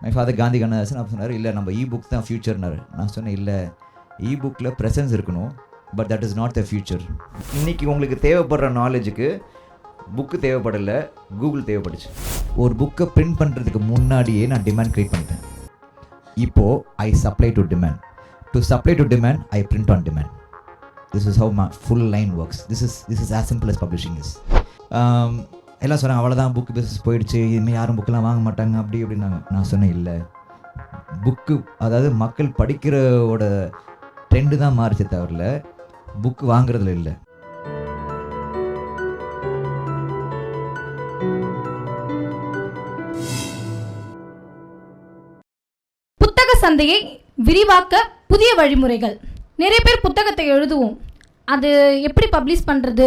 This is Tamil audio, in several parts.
மை ஃபாதர் காந்தி கண்ணதாசன் அப்போ சொன்னார், இல்லை நம்ம புக் தான் ஃப்யூச்சர்னாரு. நான் சொன்னேன், இல்லை புக்கில் ப்ரெசன்ஸ் இருக்கணும், but that is not the future. இன்றைக்கி உங்களுக்கு தேவைப்படுற நாலேஜுக்கு புக்கு தேவைப்படலை, கூகுள் தேவைப்பட்டுச்சு. ஒரு புக்கை பிரிண்ட் பண்ணுறதுக்கு முன்னாடியே நான் டிமாண்ட் க்ரியேட் பண்ணிட்டேன். இப்போது I supply to demand. To supply to demand I print on demand. This is how my full line works. This is as simple as publishing is. எல்லாம் சொன்னாங்க, அவ்வளோதான் புக்கு பிஸ்னஸ் போயிடுச்சு, இனிமேல் யாரும் புக்கெலாம் வாங்க மாட்டாங்க அப்படி அப்படின்னாங்க. நான் சொன்னேன், இல்லை, புக்கு அதாவது மக்கள் படிக்கிறோட ட்ரெண்டு தான் மாறிச்சே தவிர புக்கு வாங்குறதுல இல்லை. புத்தக சந்தையை விரிவாக்க புதிய வழிமுறைகள். நிறைய பேர் புத்தகத்தை எழுதுவோம், அது எப்படி பப்ளிஷ் பண்ணுறது,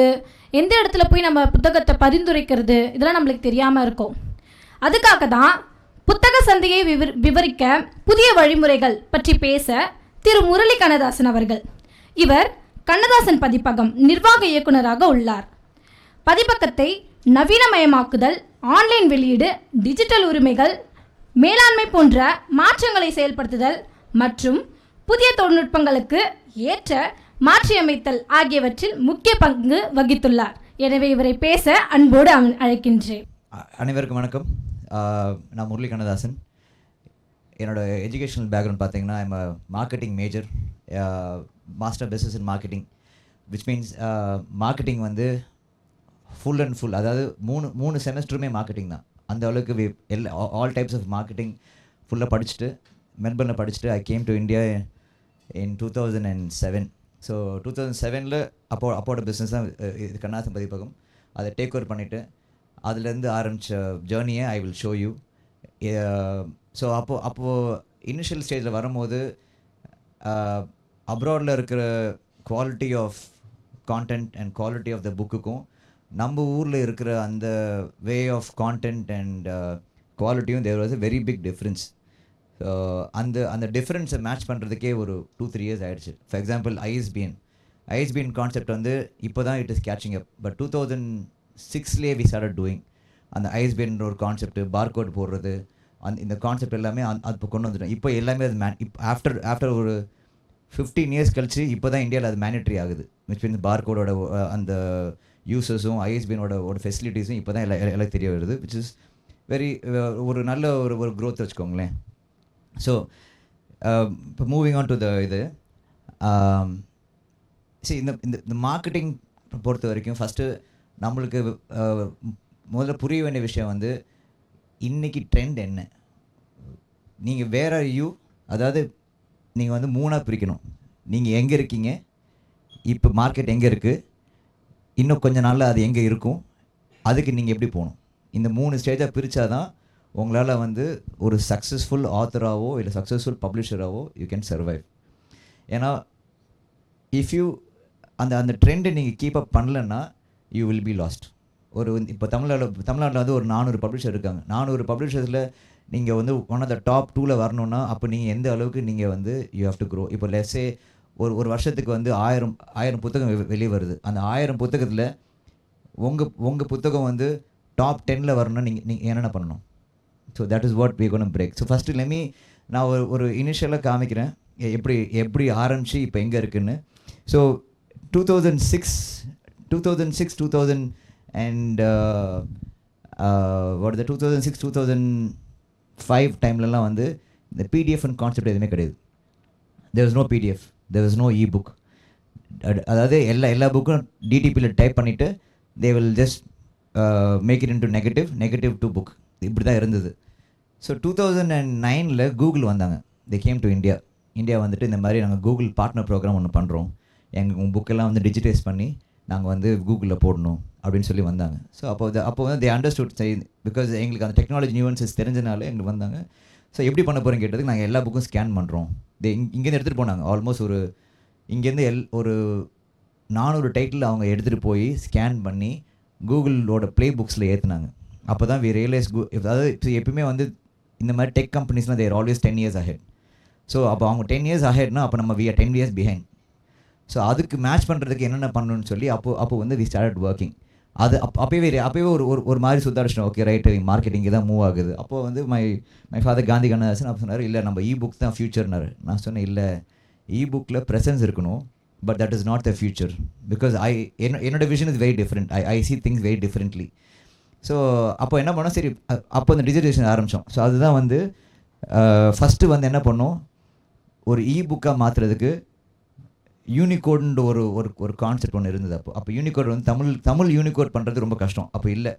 எந்த இடத்துல போய் நம்ம புத்தகத்தை பரிந்துரைக்கிறது, இதெல்லாம் நம்மளுக்கு தெரியாமல் இருக்கும். அதுக்காக தான் புத்தக சந்தையை விவரிக்க புதிய வழிமுறைகள் பற்றி பேச திரு முரளி கண்ணதாசன் அவர்கள். இவர் கண்ணதாசன் பதிப்பகம் நிர்வாக இயக்குநராக உள்ளார். பதிப்பகத்தை நவீனமயமாக்குதல், ஆன்லைன் வெளியீடு, டிஜிட்டல் உரிமைகள் மேலாண்மை போன்ற மாற்றங்களை செயல்படுத்துதல் மற்றும் புதிய தொழில்நுட்பங்களுக்கு ஏற்ற மாற்றியமைத்தல் ஆகியவற்றில் முக்கிய பங்கு வகித்துள்ளார். எனவே இவரை பேச அன்போடு அழைக்கின்றேன். அனைவருக்கும் வணக்கம். நான் முரளி கண்ணதாசன். என்னோடய எஜுகேஷனல் பேக்ரவுண்ட் பார்த்தீங்கன்னா, I'm marketing major, master business in marketing, which means marketing வந்து ஃபுல் அண்ட் ஃபுல், அதாவது மூணு செமஸ்டருமே மார்க்கெட்டிங் தான். அந்த அளவுக்கு ஆல் டைப்ஸ் ஆஃப் மார்க்கெட்டிங் ஃபுல்லாக படிச்சுட்டு மெல்பர்னில் படிச்சுட்டு I came to India in 2007. So 2007 அப்போட பிஸ்னஸ் தான் இது கண்ணதாசன் பதிப்பகம். அதை டேக் ஓவர் பண்ணிவிட்டு அதுலேருந்து ஆரம்பித்த ஜேர்னியை I will show you. So அப்போது இனிஷியல் ஸ்டேஜில் வரும்போது அப்ராடில் இருக்கிற quality of content and quality of the புக்குக்கும் நம்ம ஊரில் இருக்கிற அந்த வே ஆஃப் கான்டென்ட் அண்ட் குவாலிட்டியும் there was a very big difference. So அந்த டிஃப்ரென்ஸை மேட்ச் பண்ணுறதுக்கே ஒரு 2-3 இயர்ஸ் ஆகிடுச்சு. ஃபார் எக்ஸாம்பிள் ஐஎஸ்பிஎன் கான்செப்ட் வந்து இப்போ தான் it is catching up. But 2006 we started doing அந்த ஐஎஸ்பிஎன் ஒரு கான்செப்ட், பார்கோட் போடுறது, இந்த கான்செப்ட் எல்லாமே அது கொண்டு வந்துட்டோம். இப்போ எல்லாமே அது ஆஃப்டர் ஒரு 15 இயர்ஸ் கழிச்சு இப்போ தான் இந்தியாவில் அது மேனிட்ரி ஆகுது. விச் மீன்ஸ் பார்கோடோட அந்த யூசர்ஸும் ஐஎஸ்பிஎனோட ஃபெசிலிட்டிஸும் இப்போ தான் எல்லாம் தெரிய வருது. விச் இஸ் வெரி ஒரு நல்ல ஒரு க்ரோத் வச்சுக்கோங்களேன். ஸோ இப்போ மூவிங் ஆன் டு இது இந்த மார்க்கெட்டிங் பொறுத்த வரைக்கும் ஃபஸ்ட்டு நம்மளுக்கு முதல்ல புரிய வேண்டிய விஷயம் வந்து இன்றைக்கி ட்ரெண்ட் என்ன. நீங்கள் வேற அதாவது நீங்கள் வந்து 3ஆக பிரிக்கணும். நீங்கள் எங்கே இருக்கீங்க, இப்போ மார்க்கெட் எங்கே இருக்குது, இன்னும் கொஞ்ச நாளில் அது எங்கே இருக்கும், அதுக்கு நீங்கள் எப்படி போகணும். இந்த 3 ஸ்டேஜாக பிரித்தா தான் உங்களால் வந்து ஒரு சக்ஸஸ்ஃபுல் ஆத்தராகவோ இல்லை சக்ஸஸ்ஃபுல் பப்ளிஷராகவோ யூ கேன் சர்வைவ். ஏன்னா இஃப் அந்த ட்ரெண்டை நீங்கள் கீப் அப் பண்ணலன்னா யூ வில் பி லாஸ்ட். இப்போ தமிழ்நாட்டில் வந்து ஒரு 400 பப்ளிஷர் இருக்காங்க. 400 பப்ளிஷர்ஸில் நீங்கள் வந்து ஒன் ஆஃப் த டாப் 2ல் வரணுன்னா அப்போ நீங்கள் எந்த அளவுக்கு நீங்கள் வந்து யூ ஹேவ் டு க்ரோ. இப்போ லெட்ஸே ஒரு வருஷத்துக்கு வந்து 1000 புத்தகம் வெளியே வருது. அந்த 1000 புத்தகத்தில் உங்கள் புத்தகம் வந்து டாப் 10ல் வரணும்னா நீங்கள் என்னென்ன பண்ணணும். So that is what we gonna break. So first நான் ஒரு இனிஷியலாக காமிக்கிறேன் எப்படி ஆரம்பித்து இப்போ எங்கே இருக்குன்னு. ஸோ 2006 and 2005 டைம்லலாம் வந்து இந்த பிடிஎஃப்னு கான்செப்ட் எதுவுமே கிடையாது. There was no PDF, there was no ebook. அதாவது எல்லா புக்கும் டிடிபியில் டைப் பண்ணிவிட்டு they will just make it into negative to book, இப்படி தான் இருந்தது. ஸோ 2009 கூகுள் வந்தாங்க. தே கேம் டு இந்தியா வந்துட்டு இந்த மாதிரி நாங்கள் கூகுள் பார்ட்னர் ப்ரோக்ராம் ஒன்று பண்ணுறோம், எங்கள் புக்கெல்லாம் வந்து டிஜிட்டைஸ் பண்ணி நாங்கள் வந்து கூகுளில் போடணும் அப்படின்னு சொல்லி வந்தாங்க. ஸோ அப்போ வந்து தே அண்டர்ஸ்டுட் பிகாஸ் எங்களுக்கு அந்த டெக்னாலஜி நியூவன்சஸ் தெரிஞ்சனால எங்களுக்கு வந்தாங்க. ஸோ எப்படி பண்ண போகிறோம் கேட்டதுக்கு நாங்கள் எல்லா புக்கும் ஸ்கேன் பண்ணுறோம். இங்கேருந்து எடுத்துகிட்டு போனாங்க. ஆல்மோஸ்ட் இங்கேருந்து ஒரு 400 டைட்டில் அவங்க எடுத்துகிட்டு போய் ஸ்கேன் பண்ணி கூகுளோட ப்ளே புக்ஸில் ஏற்றுனாங்க. அப்போ தான் வி ரியலைஸ் அதாவது எப்பவுமே வந்து இந்த மாதிரி டெக் கம்பெனிஸ்லாம் தேர் ஆல்வேஸ் 10 years ahead. ஸோ அப்போ அவங்க 10 years aheadனா அப்போ நம்ம we are 10 years behind. So அதுக்கு மேட்ச் பண்ணுறதுக்கு என்னென்ன பண்ணணும்னு சொல்லி அப்போ வந்து வி ஸ்டார்டட் ஒர்க்கிங். அது அப்போவே ஒரு மாதிரி சுத்தாடிச்சிட்டோம். ஓகே ரைட்டு, மார்க்கெட்டிங் தான் மூவ் ஆகுது. அப்போது வந்து மை ஃபாதர் காந்தி கண்ணதாசன் அப்போ சொன்னார், இல்லை நம்ம புக் தான் ஃபியூச்சர்னாரு. நான் சொன்னேன், இல்லை புக்கில் ப்ரெசன்ஸ் இருக்கணும், but that is not the future. Because என்னோட vision is very different. I see things very differently. So அப்போ என்ன பண்ணோம், சரி அப்போ அந்த டிஜிட்டலைசேஷன் ஆரம்பித்தோம். ஸோ அதுதான் வந்து ஃபஸ்ட்டு வந்து என்ன பண்ணோம், ஒரு புக்காக மாற்றுறதுக்கு யூனிகோடுன்ற ஒரு கான்செப்ட் ஒன்று இருந்தது. அப்போ யூனிகோட் வந்து தமிழ் யூனிகோட் பண்ணுறது ரொம்ப கஷ்டம். அப்போ இல்லை.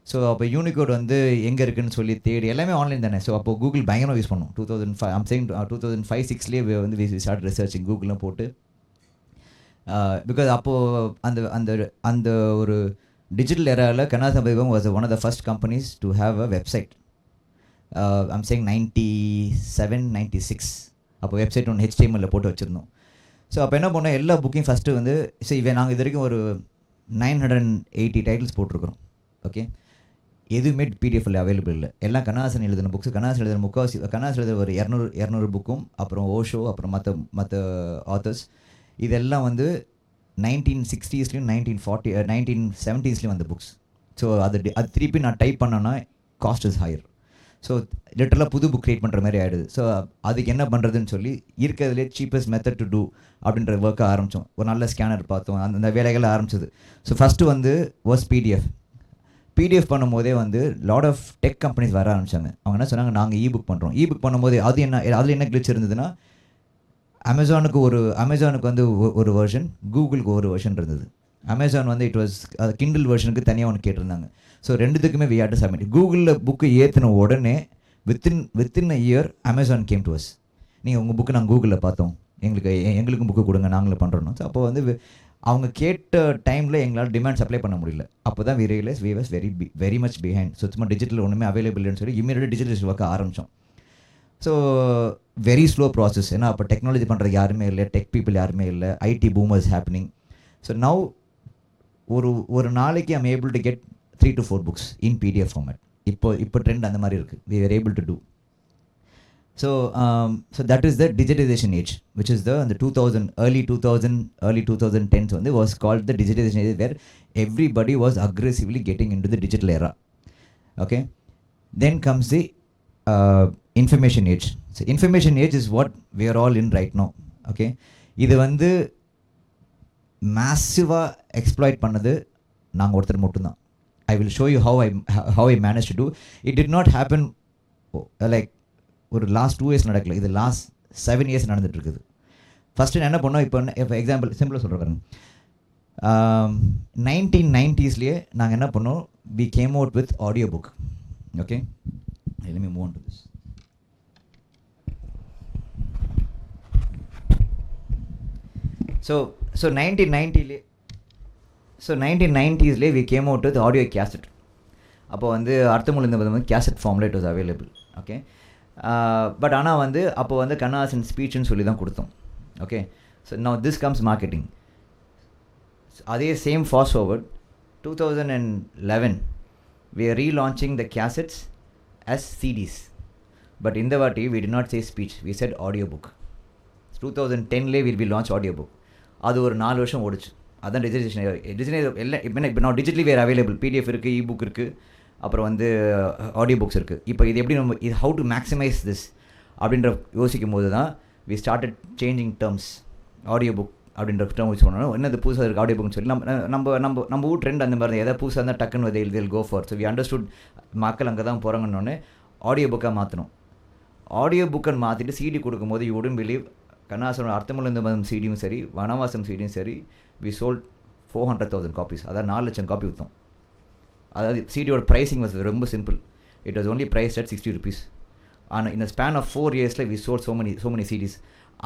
ஸோ அப்போ யூனிகோட் வந்து எங்கே இருக்குதுன்னு சொல்லி தேடி, எல்லாமே ஆன்லைன் தானே. ஸோ அப்போ கூகுள் பயங்கரமாக யூஸ் பண்ணோம். 2005-6 வந்து வி ஸ்டார்ட் ரிசர்ச்சிங், கூகுள்லாம் போட்டு. பிகாஸ் அப்போது அந்த ஒரு டிஜிட்டல் எராவில் கண்ணதாசன் பதிப்பகம் was one of the first companies to have a website. I'm saying 97-96 அப்போ வெப்சைட் ஒன்று HTML போட்டு வச்சுருந்தோம். ஸோ அப்போ என்ன பண்ணோம், எல்லா புக்கையும் ஃபஸ்ட்டு வந்து நாங்கள் இது வரைக்கும் ஒரு 980 டைட்டில்ஸ் போட்டிருக்கிறோம். ஓகே, எதுவுமே பிடிஎஃப்ல அவைலபிள் இல்லை. எல்லாம் கண்ணதாசன் எழுதின புக்ஸ். கண்ணதாசன் எழுதின முக்கால்வாசி கண்ணதாசன் எழுதின ஒரு 200 புக்கும், அப்புறம் ஓஷோ, அப்புறம் மற்ற ஆத்தர்ஸ், இதெல்லாம் வந்து 1960ஸ்லையும் 1970ஸ்லையும் வந்த புக்ஸ். ஸோ அது திருப்பி நான் டைப் பண்ணேன்னா காஸ்ட் இஸ் ஹையர். ஸோ லிட்டரலாக புது புக் க்ரியேட் பண்ணுற மாதிரி ஆகிடுது. ஸோ அதுக்கு என்ன பண்ணுறதுன்னு சொல்லி இருக்கிறதுலே சீப்பஸ்ட் மெத்தட் டு டூ அப்படின்ற ஒர்க்கை ஆரம்பித்தோம். ஒரு நல்ல ஸ்கேனர் பார்த்தோம், அந்த வேலைகள் ஆரம்பிச்சது. ஸோ ஃபஸ்ட்டு வந்து வாஸ் பிடிஎஃப் பண்ணும்போதே வந்து லாட் ஆஃப் டெக் கம்பெனிஸ் வர ஆரம்பித்தாங்க. அவங்க என்ன சொன்னாங்க, நாங்கள் புக் பண்ணுறோம். புக் பண்ணும்போது அதில் என்ன கிளிச் இருந்ததுன்னா, அமேசானுக்கு வந்து ஒரு வெர்ஷன், கூகுளுக்கு ஒரு வெர்ஷன் இருந்தது. அமேசான் வந்து இட் வாஸ் கிண்டில் வெர்ஷனுக்கு தனியாக ஒன்று கேட்டிருந்தாங்க. ஸோ ரெண்டுத்துக்குமே வி ஹேட் டு சப்மிட். கூகுளில் புக்கு ஏற்றின உடனே within a year Amazon came to us. நீங்கள் உங்கள் புக்கு நாங்கள் கூகுளில் பார்த்தோம், எங்களுக்கும் புக்கு கொடுங்க, நாங்களும் பண்ணுறோம். ஸோ அப்போ வந்து அவங்க கேட்ட டைமில் எங்களால் டிமாண்ட் சப்ளை பண்ண முடியல. அப்போ தான் we realise we was very much behind. சுத்தமாக டிஜிட்டல் ஒன்றுமே அவைலபிள் இல்லைன்னு சொல்லி இமீடியட்டாக டிஜிட்டல் ஒர்க் ஆரம்பித்தோம். So very slow process. ஏன்னா அப்போ டெக்னாலஜி பண்ணுறது யாருமே இல்லை, டெக் பீப்புள் யாருமே இல்லை, IT boomers happening. So now ஒரு நாளைக்கு I'm able to get 3 to 4 books in PDF format. இப்போ ட்ரெண்ட் அந்த மாதிரி இருக்குது. we were able to do. So that is the digitization age, which is the early 2010s வந்து was called the digitization age, where everybody was aggressively getting into the digital era. Okay, then comes the information age. So information age is what we are all in right now. Okay, இது வந்து massive-ஆ எக்ஸ்ப்ளாய்ட் பண்ணது நாங்கள் ஒருத்தர் மட்டும்தான். I will show you how I managed to do. It did not happen like ஒரு லாஸ்ட் 2 years நடக்கல, இது லாஸ்ட் 7 years நடந்துட்டு இருக்குது. ஃபஸ்ட்டு என்ன பண்ணோம், இப்போ எக்ஸாம்பிள் சிம்பிளாக சொல்கிறேன். 1990ஸ்லேயே நாங்கள் என்ன பண்ணோம், we came out with audio book. Okay, let me move on to this. So 1990ஸ்லேயே we came out with audio cassette. அப்போ வந்து அர்த்தமுள்ள இந்த வந்து கேசட் ஃபார்மில் it was available. Okay, but ஆனால் வந்து அப்போ வந்து கண்ணதாசன் ஸ்பீச்சுன்னு சொல்லி தான் கொடுத்தோம். Okay, so now this comes marketing. அதே same fast forward 2011 we are relaunching the cassettes as CDs. But இந்த வாட்டி we did not say speech, we said audio book. 2010லே we launched audio book. அது ஒரு 4 வருஷம் ஓடிச்சு. அதான் டிஜிட்டலைசேஷன் எல்லாம். இப்போ நான் டிஜிட்டலி வேறு அவைலபிள், PDF இருக்குது, புக் இருக்குது, அப்புறம் வந்து ஆடியோ புக்ஸ் இருக்குது. இப்போ இது எப்படி நம்ம இது ஹவு டு மேக்ஸிமைஸ் திஸ் அப்படின்ற யோசிக்கும் போது தான் we started changing terms. Audio book அப்படின்ற டேர்ம் யூஸ் பண்ணணும். என்னது புதுசாக இருக்குது ஆடியோ புக்னு சொல்லி நம்ம ஊர் ட்ரெண்ட் அந்த மாதிரி எதாவது புதுசாக இருந்தால் டக்குன்னு they'll go for. So we understood மக்கள் அங்கே தான் போகிறாங்கன்னொன்னே ஆடியோ புக்காக மாற்றணும். ஆடியோ புக்கை மாற்றிட்டு CD கொடுக்கும்போது யூ wouldn't believe, கண்ணதாசனோட அர்த்தமுள்ள இந்த மதம் CDயும் சரி, வனவாசம் CDயும் சரி, we sold 400,000 copies. அதாவது 4 லட்சம் காப்பி விற்றோம். அதாவது CDயோட ப்ரைஸிங் வாஸ் ரொம்ப simple. It was only priced at 60 rupees. ஆனால் இந்த ஸ்பேன் ஆஃப் 4 yearsல we sold so many CDs.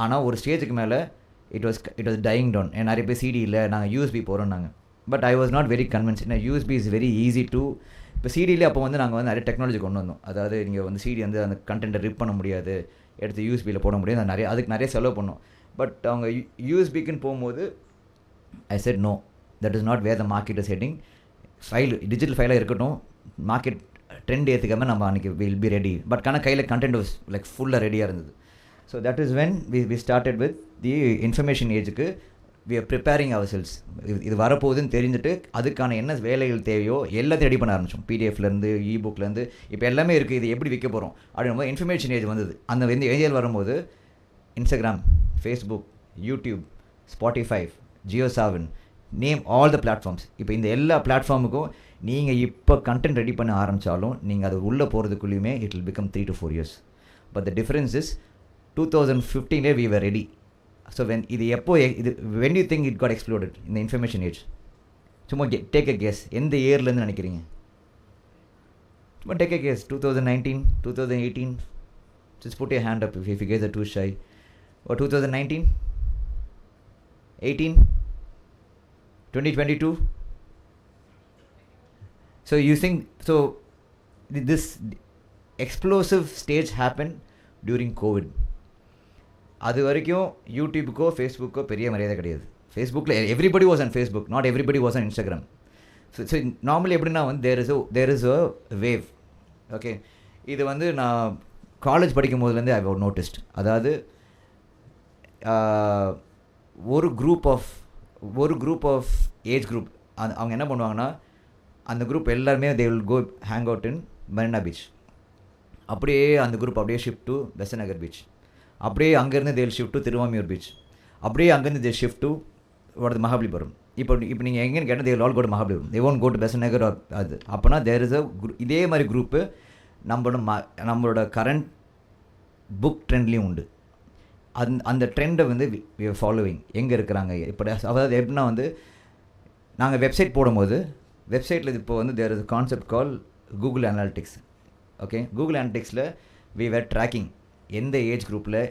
ஆனால் ஒரு ஸ்டேஜுக்கு மேலே இட் வாஸ் டையிங் டவுன். நிறைய பேர் CD இல்லை, நாங்கள் USB போகிறோம் நாங்கள். But I was not very convince. ஏன்னா USB is very easy to. இப்போ CDயிலே அப்போ வந்து நாங்கள் வந்து நிறைய டெக்னாலஜி கொண்டு வந்தோம். அதாவது நீங்கள் வந்து CD வந்து அந்த கண்டென்ட்டை ரிப் பண்ண முடியாது, எடுத்து யூஎஸ்பியில் போட முடியாது, அதுக்கு நிறைய செலவு பண்ணோம். பட் அவங்க யூஎஸ்பிக்குன்னு போகும்போது I said no, that is not where the market is heading. File digital ஃபைலாக இருக்கட்டும், மார்க்கெட் ட்ரெண்ட் ஏற்றுக்காம நம்ம அன்றைக்கி வில் பி ரெடி. பட் ஆனால் கையில் கண்டென்ட் வாஸ் லைக் ஃபுல்லாக ரெடியாக இருந்தது. So that is when we started with the information ஏஜுக்கு we are preparing ourselves. இது வரப்போகுதுன்னு தெரிஞ்சுட்டு அதுக்கான என்ன வேலைகள் தேவையோ எல்லாத்தையும் ரெடி பண்ண ஆரம்பிச்சோம். பிடிஎஃப்லேருந்து இபுக்லேருந்து இப்போ எல்லாமே இருக்குது. இது எப்படி விற்க போகிறோம் அப்படின்னும் போது இன்ஃபர்மேஷன் ஏஜ் வந்தது. அந்த ஏஜில் வரும்போது இன்ஸ்டாகிராம், ஃபேஸ்புக், யூடியூப், ஸ்பாட்டிஃபை, ஜியோ7, நேம் ஆல் த பிளாட்ஃபார்ம்ஸ். இப்போ இந்த எல்லா பிளாட்ஃபார்முக்கும் நீங்கள் இப்போ கண்டென்ட் ரெடி பண்ண ஆரம்பித்தாலும் நீங்கள் அது உள்ளே போகிறதுக்குள்ளேயுமே it will become 3 to 4 years. But the difference is 2015 we were ready. So இது எப்போ when do you think it got exploded in the information age? சும்மா டேக் அ கெஸ், எந்த இயர்லேருந்து நினைக்கிறீங்க? சும்மா take a guess. 2019, 2018? Just put your hand up if you guys are too shy. Or 2019, 18, 2022? So you think, so this explosive stage happened during COVID. அது வரைக்கும் யூடியூபுக்கோ ஃபேஸ்புக்கோ பெரிய மரியாதை கிடையாது. ஃபேஸ்புக்கில் everybody was on Facebook, not everybody was on Instagram. So normally எப்படின்னா வந்து there is a wave. Okay, இது வந்து நான் காலேஜ் படிக்கும் போதுலேருந்து ஐ ஹவ் நோட்டிஸ்ட். அதாவது ஒரு குரூப் ஆஃப் ஏஜ் குரூப் அவங்க என்ன பண்ணுவாங்கன்னா, அந்த குரூப் எல்லாருமே they will go hang out in Marina beach. அப்படியே அந்த குரூப் அப்படியே shift to Besant Nagar beach. அப்படியே அங்கேருந்து தேல் ஷிஃப்ட் டு திருவாமியூர் பீச். அப்படியே அங்கேருந்து தே ஷிஃப்ட் டு மகாபலிபுரம். இப்போ நீங்கள் எங்கேன்னு கேட்டால் they'll all go to Mahabalipuram. They won't go to Besant Nagar. அது அப்போனா தேர் இஸ் அ இதே மாதிரி குரூப்பு நம்மளோட கரண்ட் புக் ட்ரெண்ட்லேயும் உண்டு. அந்த ட்ரெண்டை வந்து வி ஆர் ஃபாலோவிங். எங்கே இருக்கிறாங்க இப்போ, அதாவது எப்படின்னா வந்து நாங்கள் வெப்சைட் போடும்போது வெப்சைட்டில் இப்போ வந்து there is concept call Google Analytics. Okay, Google அனாலிட்டிக்ஸில் வி வேர் ட்ராக்கிங் எந்த ஏஜ் குரூப்பில்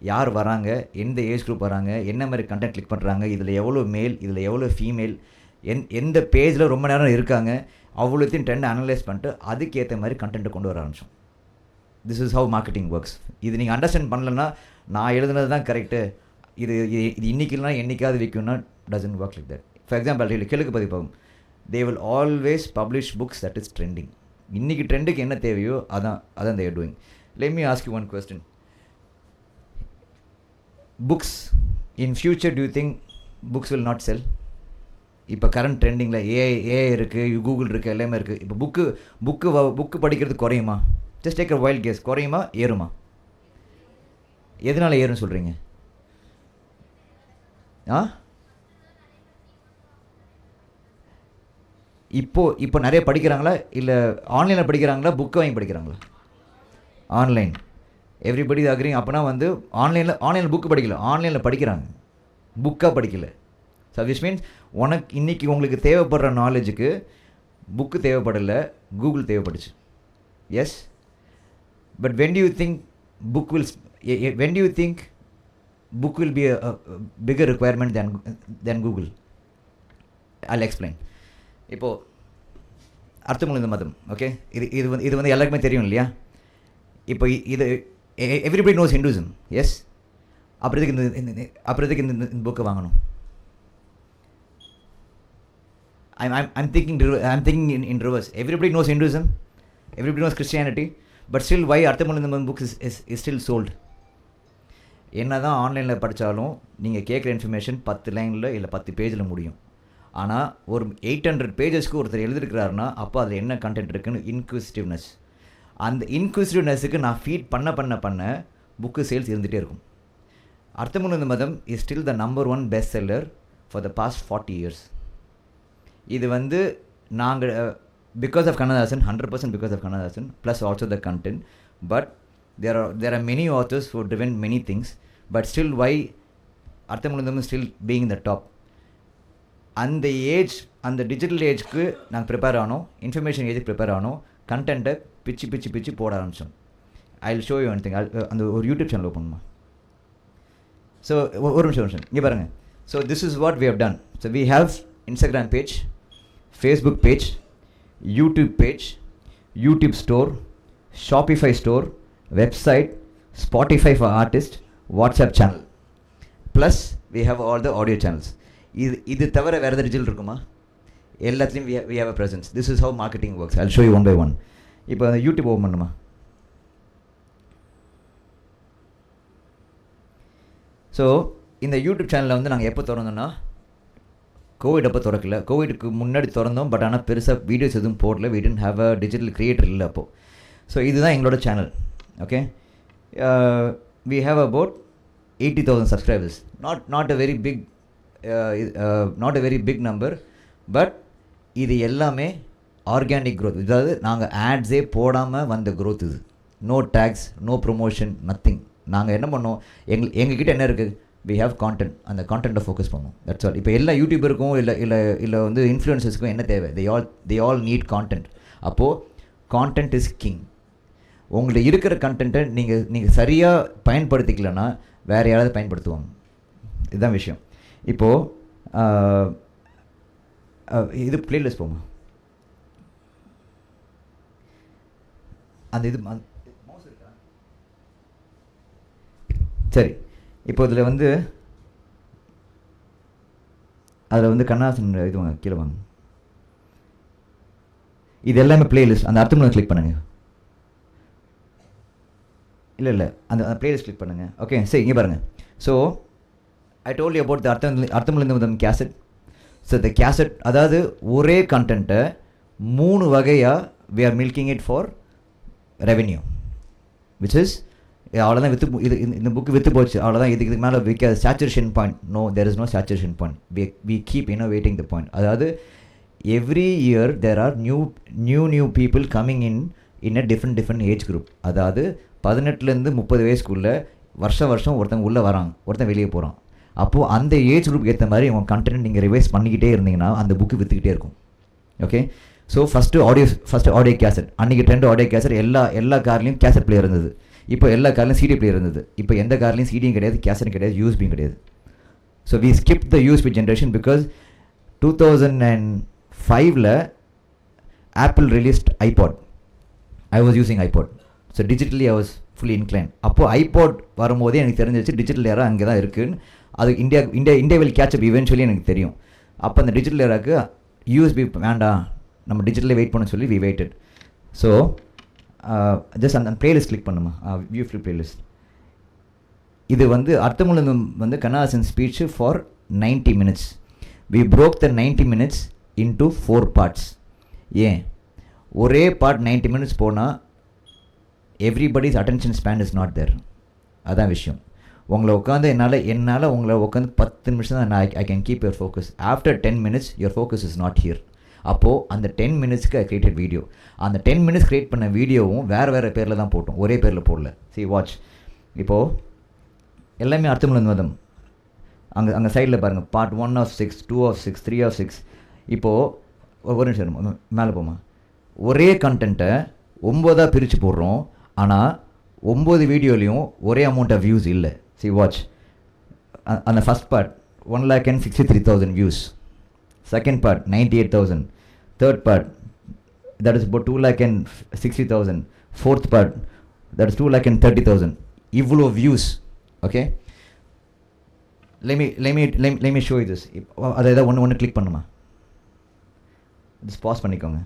யார் வராங்க, எந்த ஏஜ் குரூப் வராங்க, என்ன மாதிரி கண்டென்ட் கிளிக் பண்ணுறாங்க, இதில் எவ்வளோ மேல், இதில் எவ்வளோ ஃபீமேல், எந்த பேஜில் ரொம்ப நேரம் இருக்காங்க, அவ்வளோத்தையும் ட்ரெண்ட் அனலைஸ் பண்ணிட்டு அதுக்கேற்ற மாதிரி கண்டென்ட்டை கொண்டு வர ஆரம்பிச்சோம். This is have marketing works. இது நீங்கள் அண்டர்ஸ்டாண்ட் பண்ணலன்னா நான் எழுதுனது தான் கரெக்டு, இது இன்றைக்கி இல்லைனா என்றைக்காவது விற்கும்னா doesn't work like that. For example கிழக்கு பதிப்பாகும், they will always publish books that is trending. இன்றைக்கி ட்ரெண்டுக்கு என்ன தேவையோ அதான் they are doing. Let me ask you one question. Books in future, do you think books will not sell? இப்போ கரண்ட் ட்ரெண்டிங்கில் ஏஐ இருக்குது, கூகுள் இருக்குது, எல்லாமே இருக்குது. இப்போ புக்கு படிக்கிறது குறையுமா? Just take a wild guess. குறையுமா ஏறுமா? எதனால் ஏறுன்னு சொல்கிறீங்க? இப்போ நிறைய படிக்கிறாங்களா, இல்லை ஆன்லைனில் படிக்கிறாங்களா, புக்கு வாங்கி படிக்கிறாங்களா? ஆன்லைன். எவ்ரிபடி அக்ரிங். அப்போனா வந்து ஆன்லைனில் புக்கு படிக்கல, ஆன்லைனில் படிக்கிறாங்க, புக்காக படிக்கல. ஸோ விச் மீன்ஸ் இன்றைக்கி உங்களுக்கு தேவைப்படுற நாலேஜுக்கு புக்கு தேவைப்படலை, கூகுள் தேவைப்பட்டுச்சு. Yes, but when do you think book will be a bigger requirement than Google? I'll explain. இப்போது அர்த்தமுள்ள மதம். ஓகே, இது வந்து எல்லாருக்குமே தெரியும் இல்லையா? இப்போ இது எவ்ரிபடி நோஸ் ஹிந்துசம். எஸ், அப்புறத்துக்கு இந்த புக்கை வாங்கணும். I'm thinking in reverse. Everybody knows Hinduism, everybody knows Christianity, but still why அர்த்தமுள்ள புக் is still sold? என்ன தான் ஆன்லைனில் படித்தாலும் நீங்கள் கேட்குற இன்ஃபர்மேஷன் 10 லைனில் இல்லை 10 பேஜில் முடியும். ஆனால் ஒரு 800 பேஜஸ்க்கு ஒருத்தர் எழுதிருக்கிறாருன்னா அப்போ அதில் என்ன கண்டென்ட் இருக்குன்னு இன்க்விசிட்டிவ்னஸ். அந்த இன்க்விசிட்டிவ்னஸுக்கு நான் ஃபீட் பண்ண புக்கு சேல்ஸ் இருந்துகிட்டே இருக்கும். Arthamulla Madham is still the number 1 best seller for the past 40 years. இது வந்து நாங்கள் because of Kannadasan, 100% because of Kannadasan, plus also the content. But there are many authors who have driven many things, but still why அர்த்தமுள்ள still being in the top? அந்த ஏஜ், அந்த டிஜிட்டல் ஏஜ்க்கு நாங்கள் ப்ரிப்பேர் ஆனோம், இன்ஃபர்மேஷன் ஏஜுக்கு ப்ரிப்பேர் ஆனோம், கண்டென்ட்டை பிச்சு போட ஆரம்பித்தோம். I will show you one thing. அந்த ஒரு யூடியூப் சேனல் ஓப்பன் பண்ணுமா? ஸோ ஒரு நிமிஷம் இங்கே பாருங்கள். So this is what we have done. So we have Instagram page, Facebook page, YouTube page, YouTube store, Shopify store, website, Spotify for artists, WhatsApp channel. Plus we have all the audio channels. இது தவிர வேறு எதாவது ரிஜில் இருக்குமா? எல்லாத்துலேயும் we have a presence. This is how marketing works. I'll show you one by one. இப்போ யூடியூப் ஓப்பன் பண்ணுமா? ஸோ இந்த யூடியூப் சேனலில் வந்து நாங்கள் எப்போ திறந்தோன்னா கோவிட் அப்போ திறக்கல. கோவிடுக்கு முன்னாடி திறந்தோம், பட் ஆனால் பெருசாக வீடியோஸ் எதுவும் போடல. we didn't have a digital creator இல்லை அப்போது. ஸோ இதுதான் எங்களோட channel. Okay, we have about 80,000 subscribers. Not a very big number, but இது எல்லாமே ஆர்கானிக் growth. அதாவது நாங்கள் ஆட்ஸே போடாமல் வந்த growth இது. No tags, no promotion, nothing. நாங்கள் என்ன பண்ணோம், எங்ககிட்ட என்ன இருக்குது, we have content. அந்த கான்டென்ட்டை ஃபோக்கஸ் பண்ணுவோம். That's all. இப்போ எல்லா யூடியூபருக்கும் இல்லை வந்து இன்ஃப்ளூயன்சர்ஸ்க்கும் என்ன தேவை, they all need content. அப்போது கான்டென்ட் இஸ் கிங். உங்கள்கிட்ட இருக்கிற கண்டென்ட்டை நீங்கள் சரியாக பயன்படுத்திக்கலன்னா வேறு யாராவது பயன்படுத்துவாங்க. இதுதான் விஷயம். இப்போது இது பிளேலிஸ்ட் போமா, அந்த இது சரி. இப்போ இதில் வந்து அதில் வந்து கண்ணாசன் இது வாங்க, கீழே வாங்க. இது எல்லாமே பிளேலிஸ்ட். அந்த அர்த்தமுள்ள கிளிக் பண்ணுங்கள். இல்லை அந்த பிளேலிஸ்ட் கிளிக் பண்ணுங்கள். ஓகே, சரி, இங்கே பாருங்கள். So I told you about the அர்த்தமுள்ள கேசட். ஸோ த கேசட், அதாவது ஒரே கண்டென்ட்டை 3 வகையாக we are milking it for revenue, which is அவ்வளோதான் விற்று இது இந்த புக்கு விற்று போச்சு, அவ்வளோதான். இதுக்கு மேலே விற்க saturation point. No, there is no saturation point. We keep innovating the point. அதாவது every year there are new people coming in a different age group. அதாவது 18லேருந்து 30 வயசுக்குள்ளே வருஷம் ஒருத்தங்க உள்ளே வராங்க, ஒருத்தன் வெளியே போகிறான். அப்போது அந்த ஏஜ் குரூப் ஏற்ற மாதிரி உங்கள் கண்டென்ட் நீங்கள் ரிவைஸ் பண்ணிக்கிட்டே இருந்தீங்கன்னா அந்த புக்கு விற்றுக்கிட்டே இருக்கும். Okay, so first audio cassette. அன்றைக்கி ட்ரெண்ட் ஆடியோ கேசட். எல்லா கார்லேயும் கேசட் பிளேயர் இருந்தது. இப்போ எல்லா கார்லையும் சிடி பிளேயர் இருந்தது. இப்போ எந்த கார்லையும் சிடியும் கிடையாது, கேசட்டும் கிடையாது, யூஎஸ்பியும் கிடையாது. So we skip the USB generation because 2005 Apple released iPod. I was using iPod. So digitally I was fully incline. அப்போது ஐபாட் வரும்போதே எனக்கு தெரிஞ்சிச்சு டிஜிட்டல் ஏரா அங்கே தான் இருக்குதுன்னு. அது இந்தியா வில் கேட்சப் இவென்ச்சுவலி எனக்கு தெரியும். அப்போ அந்த டிஜிட்டல் ஏராக்கு யூஎஸ்பி வேண்டாம், நம்ம டிஜிட்டலே வெயிட் பண்ண சொல்லி வி வெயிட்டட். ஸோ ஜஸ்ட் அந்த பிளேலிஸ்ட் கிளிக் பண்ணுமா, வியூ ஃபில் பிளேலிஸ்ட். இது வந்து அர்த்தமுள்ள வந்து Kannadasan speech for 90 minutes. We broke the 90 minutes into 4 parts. ஏன் ஒரே பார்ட் 90 minutes போனால் everybody's attention span is not there. அதான் விஷயம். உங்களை உட்காந்து என்னால் உங்களை உட்காந்து 10 நிமிஷம் தான் I can keep your focus. After 10 minutes your focus is not here. அப்போது அந்த 10 minutesக்கு ஐ கிரியேட்டட் வீடியோ. அந்த 10 minutes க்ரியேட் பண்ண வீடியோவும் வேறு பேரில் தான் போட்டோம், ஒரே பேரில் போடல. C watch. இப்போது எல்லாமே அர்த்தமுள்ள மதம். அங்கே சைடில் பாருங்கள், பார்ட் 1 of 6, 2 of 6, 3 of 6. இப்போது ஒரு நிமிஷம் மேலே போமா. ஒரே கண்டென்ட்டை 9 பிரித்து போடுறோம், ஆனால் 9 வீடியோலையும் ஒரே அமௌண்ட் ஆஃப் வியூஸ் இல்லை. C watch. அந்த first part 1,63,000 views. Second part 98,000. Third part that is about 2,60,000. Fourth part that is 2,30,000. இவ்வளோ views. Okay, let me show you this. அதை ஏதாவது ஒன்று கிளிக் பண்ணுமா, ஜஸ்ட் பாஸ் பண்ணிக்கோங்க.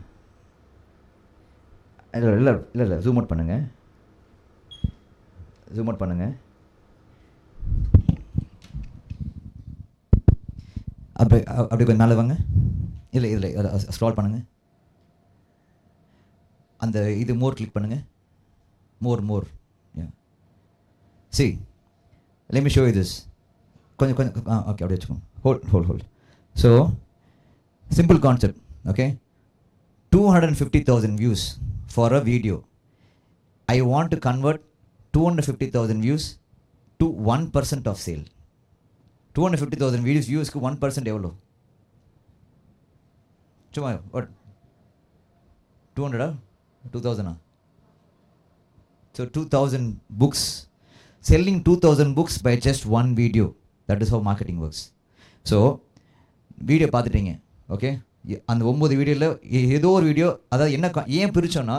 இல்லை ஜூம் அவுட் பண்ணுங்கள். அப்படி கொஞ்சம் மேலே வாங்க. இல்லை ஸ்க்ரால் பண்ணுங்கள். அந்த இது மோர் கிளிக் பண்ணுங்கள். More see let me show you this. கொஞ்சம் ஓகே, அப்படியே வச்சுக்கோங்க. Hold. So simple concept. Okay, 250,000 views for a video. I want to convert 250,000 views to 1% of sale. 250,000 வியூஸ்க்கு 1% எவ்வளோ? சும்மா 200 2000. So 2000 books. Selling 2000 books by just one video. That is how marketing works. So video பார்த்துட்டீங்க. ஓகே, அந்த 9 வீடியோவில் ஏதோ ஒரு வீடியோ, அதாவது என்ன ஏன் பிரித்தோன்னா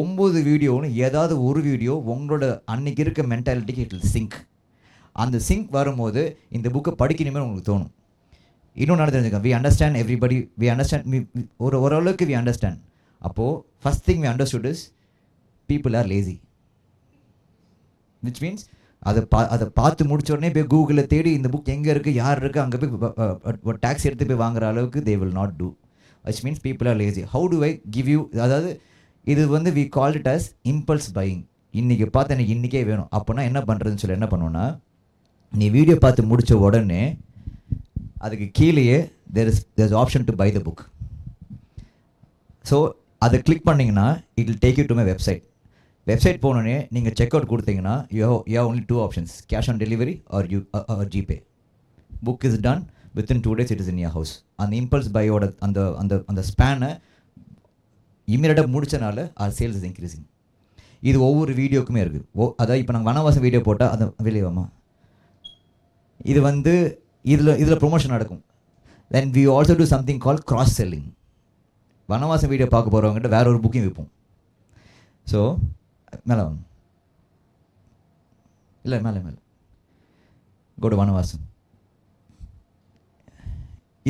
9 வீடியோன்னு ஏதாவது ஒரு வீடியோ உங்களோட அன்னைக்கு இருக்க மென்டாலிட்டிக்கு இட் வில் சிங்க். அந்த சிங்க் வரும்போது இந்த புக்கை படிக்கணுமே உங்களுக்கு தோணும். இன்னும் நான் தெரிஞ்சுக்கேன், we understand everybody, we understand ஓரளவுக்கு வி அண்டர்ஸ்டாண்ட். அப்போது first thing we understood is people are lazy, which means அதை பார்த்து முடிச்ச உடனே போய் கூகுளில் தேடி இந்த புக் எங்கே இருக்குது, யார் இருக்குது, அங்கே போய் ஒரு டாக்ஸி எடுத்து போய் வாங்குற அளவுக்கு they will not do. which means people are lazy. How do I give you, அதாவது இது வந்து we call it as impulse buying. இன்றைக்கி பார்த்து எனக்கு இன்றைக்கே வேணும் அப்போனா என்ன பண்ணுறதுன்னு சொல்லி என்ன பண்ணுவோன்னா, நீ வீடியோ பார்த்து முடித்த உடனே அதுக்கு கீழேயே there's option to buy the book. So அதை கிளிக் பண்ணிங்கன்னா it will take you to my website. Website போனோடனே நீங்கள் செக் அவுட் கொடுத்தீங்கன்னா you have only 2 options, cash on delivery or GPay. book is done within 2 days, it is in your house. அந்த இம்பல்ஸ் பையோட அந்த அந்த அந்த ஸ்பேனை இமீடியட்டாக முடிச்சனால our sales is increasing. இது ஒவ்வொரு வீடியோக்குமே இருக்குது. அதாவது இப்போ நாங்கள் வனவாசம் வீடியோ போட்டால் அது வெளியேவாமா, இது வந்து இதில் ப்ரொமோஷன் நடக்கும். தென் we also do something called cross selling. Vanavasam video பார்க்க போகிறவங்ககிட்ட வேற ஒரு புக்கையும் விற்போம். ஸோ மேலே வாங்க, இல்லை மேலே go to வனவாசம்.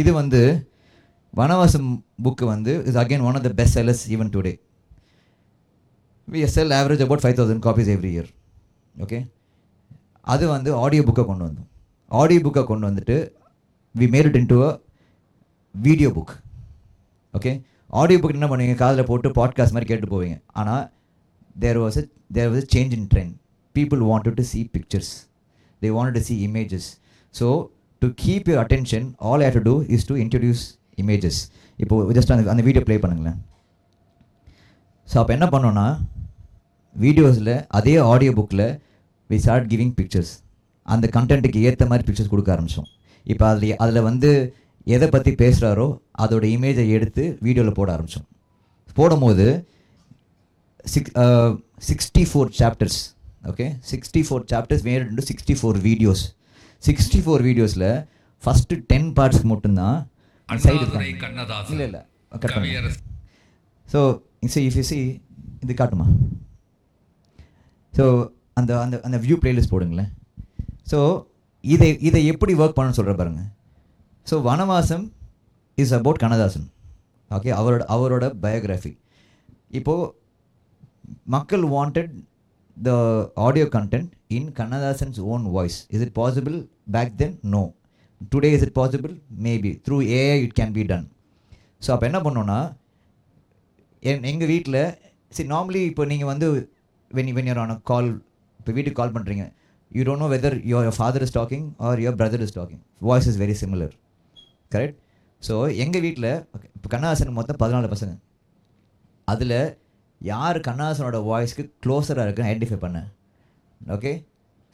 இது வந்து வனவாசம் புக்கு வந்து is again one of the best sellers even today. we sell average about 5,000 copies every year. Okay, அது வந்து ஆடியோ புக்கை கொண்டு வந்தோம். ஆடியோ புக்கை கொண்டு வந்துட்டு we made it into a video book. Okay, audio book என்ன பண்ணுவீங்க, காதில் போட்டு பாட்காஸ்ட் மாதிரி கேட்டு போவீங்க. ஆனால் there was a change in trend. People wanted to see pictures, they wanted to see images. So to keep your attention, all I have to do is to introduce images. இப்போ ஜஸ்ட் அந்த வீடியோ ப்ளே பண்ணுங்களேன். ஸோ அப்போ என்ன பண்ணோன்னா, வீடியோஸில் அதே ஆடியோ புக்கில் we start giving pictures. அந்த கண்டென்ட்டுக்கு ஏற்ற மாதிரி பிக்சர்ஸ் கொடுக்க ஆரம்பித்தோம். இப்போ அதில் வந்து எதை பற்றி பேசுகிறாரோ அதோட இமேஜை எடுத்து வீடியோவில் போட ஆரம்பித்தோம். போடும்போது 64 chapters. Okay, 64 chapters made into 64 videos. 64 வீடியோஸில் ஃபஸ்ட்டு 10 பார்ட்ஸ் மட்டும்தான் சைடு இல்லை கட் பண்ணி. ஸோ இஃப் யூ சி இது காட்டுமா, ஸோ அந்த அந்த அந்த வியூ பிளேலிஸ்ட் போடுங்களேன். ஸோ இதை எப்படி ஒர்க் பண்ணணும்னு சொல்கிற பாருங்க. So Vanavasam is about Kannadasan. Okay, அவரோட பயோகிராஃபி. இப்போது மக்கள் wanted the audio content in Kannadasan's own voice. Is it possible back then? No. Today is it possible? Maybe. Through AI it can be done. So அப்போ என்ன பண்ணோன்னா, எங்கள் வீட்டில் நார்மலி இப்போ நீங்கள் வந்து when you're on a call, இப்போ வீட்டுக்கு கால் பண்ணுறீங்க, you don't know whether your father is talking or your brother is talking. Voice is very similar. Correct? So எங்கள் வீட்டில் இப்போ கண்ணதாசன் மொத்தம் 14 பசங்க. அதில் யார் கண்ணதாசனோட வாய்ஸ்க்கு க்ளோஸராக இருக்குன்னு ஐடென்டிஃபை பண்ணேன். Okay,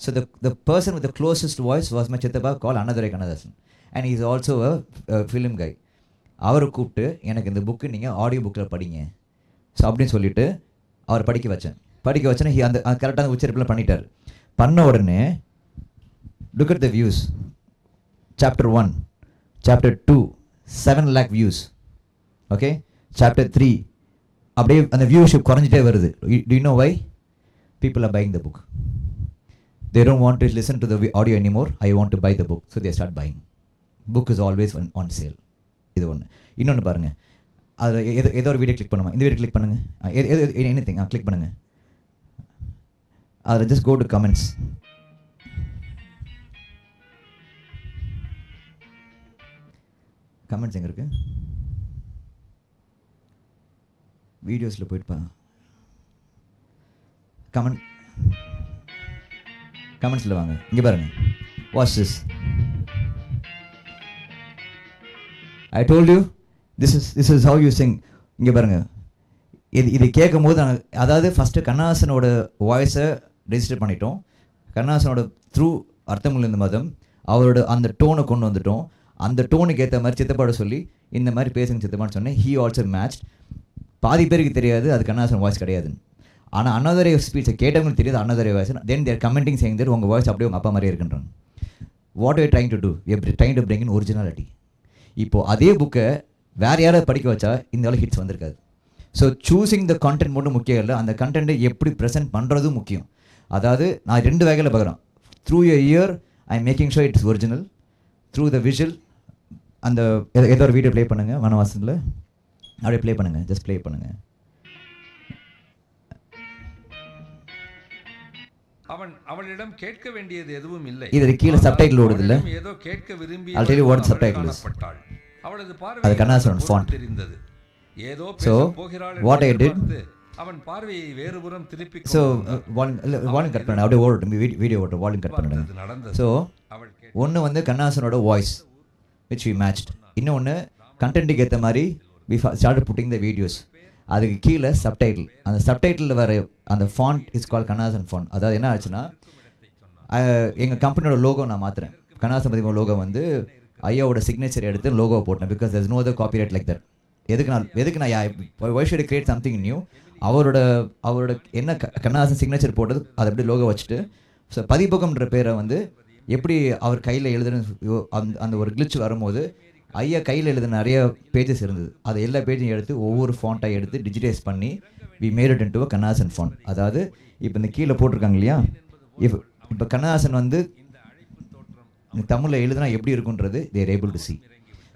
so the person with the closest voice was my சித்தப்பா call Annadurai Kannadasan. And is also a film guy. அவரை கூப்பிட்டு எனக்கு இந்த புக்கு நீங்கள் ஆடியோ புக்கில் படிங்க ஸோ அப்படின்னு சொல்லிவிட்டு அவர் படிக்க வச்சேன்னா அந்த கரெக்டாக உச்சரிப்பில் பண்ணிட்டார். பண்ண உடனே look at the views. Chapter 1, Chapter 2, 7 lakh views. Okay, Chapter 3 அப்படியே அந்த வியூஷிப் குறைஞ்சிட்டே வருது. Do you know why? People are buying the book. They don't want to listen to the audio anymore. I want to buy the book. So they start buying. Book is always on sale. இது ஒன்று. இன்னொன்று பாருங்கள், அதில் ஏதோ ஒரு வீடியோ கிளிக் பண்ணுமா, இந்த வீடியோ கிளிக் பண்ணுங்கள், எனிதிங் கிளிக் பண்ணுங்கள். அதில் just go to comments. Comments எங்கே இருக்குது? வீடியோஸில் போயிட்டு கமெண்ட்ஸில் வாங்க. இங்கே பாருங்கள், watch this. I told you this is how you sing. இங்கே பாருங்கள், இது கேட்கும் போது நாங்கள் அதாவது ஃபஸ்ட்டு கண்ணதாசனோட வாய்ஸை ரெஜிஸ்டர் பண்ணிட்டோம். கண்ணதாசனோட த்ரூ அர்த்தமுள்ள இந்த மதம் அவரோட அந்த டோனை கொண்டு வந்துட்டோம். அந்த டோனுக்கு ஏற்ற மாதிரி சித்தப்பாட சொல்லி இந்த மாதிரி பேசுங்க சித்தப்பான்னு சொன்னேன். He also matched. பாதி பேருக்கு தெரியாது அது கண்ணதாசன் வாய்ஸ் கிடையாதுன்னு. ஆனால் அண்ணாதுரை ஸ்பீச்சை கேட்டவங்களுக்கு தெரியாது Annadurai voice. Then there commenting saying that உங்கள் வாய்ஸ் அப்படியே உங்கள் அப்பா மாதிரியே இருக்குன்றாங்க. What are you trying to do? Trying to bring in originality. இப்போது அதே புக்கை வேறு யாராவது படிக்க வச்சா இந்த அளவு ஹிட்ஸ் வந்திருக்காது. ஸோ சூஸிங் த கண்டென்ட் மட்டும் முக்கியம் இல்லை, அந்த கண்டென்ட்டை எப்படி ப்ரெசென்ட் பண்ணுறதும் முக்கியம். அதாவது நான் 2 வகையில் பார்க்குறேன். Through a year I am making sure it's original. Through the visual, அந்த ஏதோ ஒரு வீடியோ ப்ளே பண்ணுங்கள் வனவாசத்தில், அப்படியே ப்ளே பண்ணுங்கள், ஜஸ்ட் ப்ளே பண்ணுங்கள். அவளிடம் கேட்க வேண்டியது எதுவும் இல்லை. இது கீழே சப்டைட்டில் ஓடுது இல்ல, ஏதோ கேட்க விரும்பி I'll tell you what subtitle is. அவளது அது கண்ணாசன் font. தெரிந்தது. ஏதோ So போகிறாள் what I did, அவன் பார்வையை வேறுபுறம் திருப்பி so வால்யூம் கட் பண்ண, அப்படியே ஓடட்டும், வீடியோ ஓட்டும், வால்யூம் கட் பண்ணிடுங்க. நடந்தது. ஸோ அவள் ஒன்று வந்து கண்ணாசனோட வாய்ஸ் which we matched, இன்னொன்று கண்டென்ட்டுக்கு ஏற்ற மாதிரி we started putting the videos. அதுக்கு கீழே சப்டைட்டில், அந்த சப்டைட்டில் வர அந்த font is call Kannadasan font. அதாவது என்ன ஆச்சுன்னா, எங்கள் கம்பெனியோட லோகோ நான் மாற்றுறேன். கண்ணாசன் பதிமூணு லோகோ வந்து ஐயாவோட சிக்னேச்சர் எடுத்து லோகோவை போட்டேன். Because there's no other copyright like that. எதுக்கு நான் why should I create something new? அவரோட என்ன கண்ணாசன் சிக்னேச்சர் போட்டது அதை எப்படி லோகோ வச்சுட்டு, ஸோ பதிப்பகம்ன்ற பேரை வந்து எப்படி அவர் கையில் எழுதுன அந்த ஒரு கிளிச் வரும்போது ஐயா கையில் எழுதுன நிறைய பேஜஸ் இருந்தது. அது எல்லா பேஜையும் எடுத்து ஒவ்வொரு ஃபாண்ட்டாக எடுத்து டிஜிட்டைஸ் பண்ணி we made it into a Kannadasan font. அதாவது இப்போ இந்த கீழே போட்டிருக்காங்க இல்லையா, இப்போ கண்ணாசன் வந்து தமிழில் எழுதுனா எப்படி இருக்குன்றது they're able to C.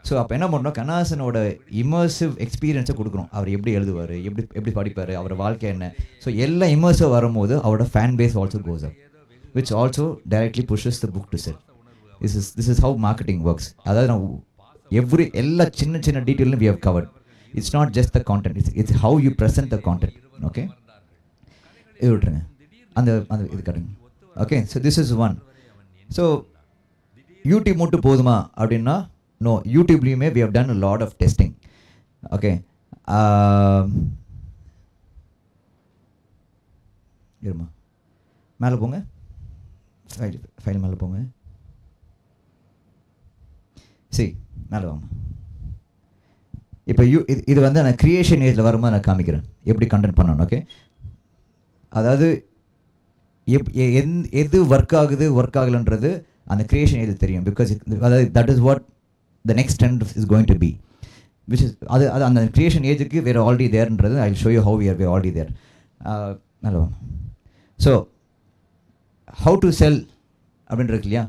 So அப்போ என்ன பண்ணுறோம், கண்ணாசனோட இமர்சிவ் எக்ஸ்பீரியன்ஸை கொடுக்குறோம். அவர் எப்படி எழுதுவார், எப்படி படிப்பார், அவரோட வாழ்க்கை என்ன. ஸோ எல்லாம் இமர்சிவ் வரும்போது அவரோட fan base also goes up, which also directly pushes the book to sell. This is how marketing works. அதாவது நான் எல்லா சின்ன டீட்டெயிலும் we have covered. It's not just the content, it's how you present the content. Okay, இது விட்டுருங்க, அந்த இது கட்டுங்க. Okay, so this is one. So YouTube மட்டும் போதுமா அப்படின்னா நோ, யூடியூப்லேயுமே we have done a lot of testing. Okay, இருமா மேலே போங்க, ஃபைல் மேலே போங்க, சரி மேலே வாங்க. இப்போ இது வந்து நான் க்ரியேஷன் ஏஜில் வரும்போது நான் காமிக்கிறேன் எப்படி கண்டென்ட் பண்ணணும். ஓகே, அதாவது எது ஒர்க் ஆகலைன்றது அந்த க்ரியேஷன் ஏஜில் தெரியும். பிகாஸ் அதாவது that is what the next trend is going to be, which is அது அந்த க்ரியேஷன் ஏஜுக்கு வேறு ஆல்ரெடி தேர்ன்றது I will show you how we are already there. மேலே வாங்க. ஸோ ஹவு டு செல் அப்படின்றது இல்லையா,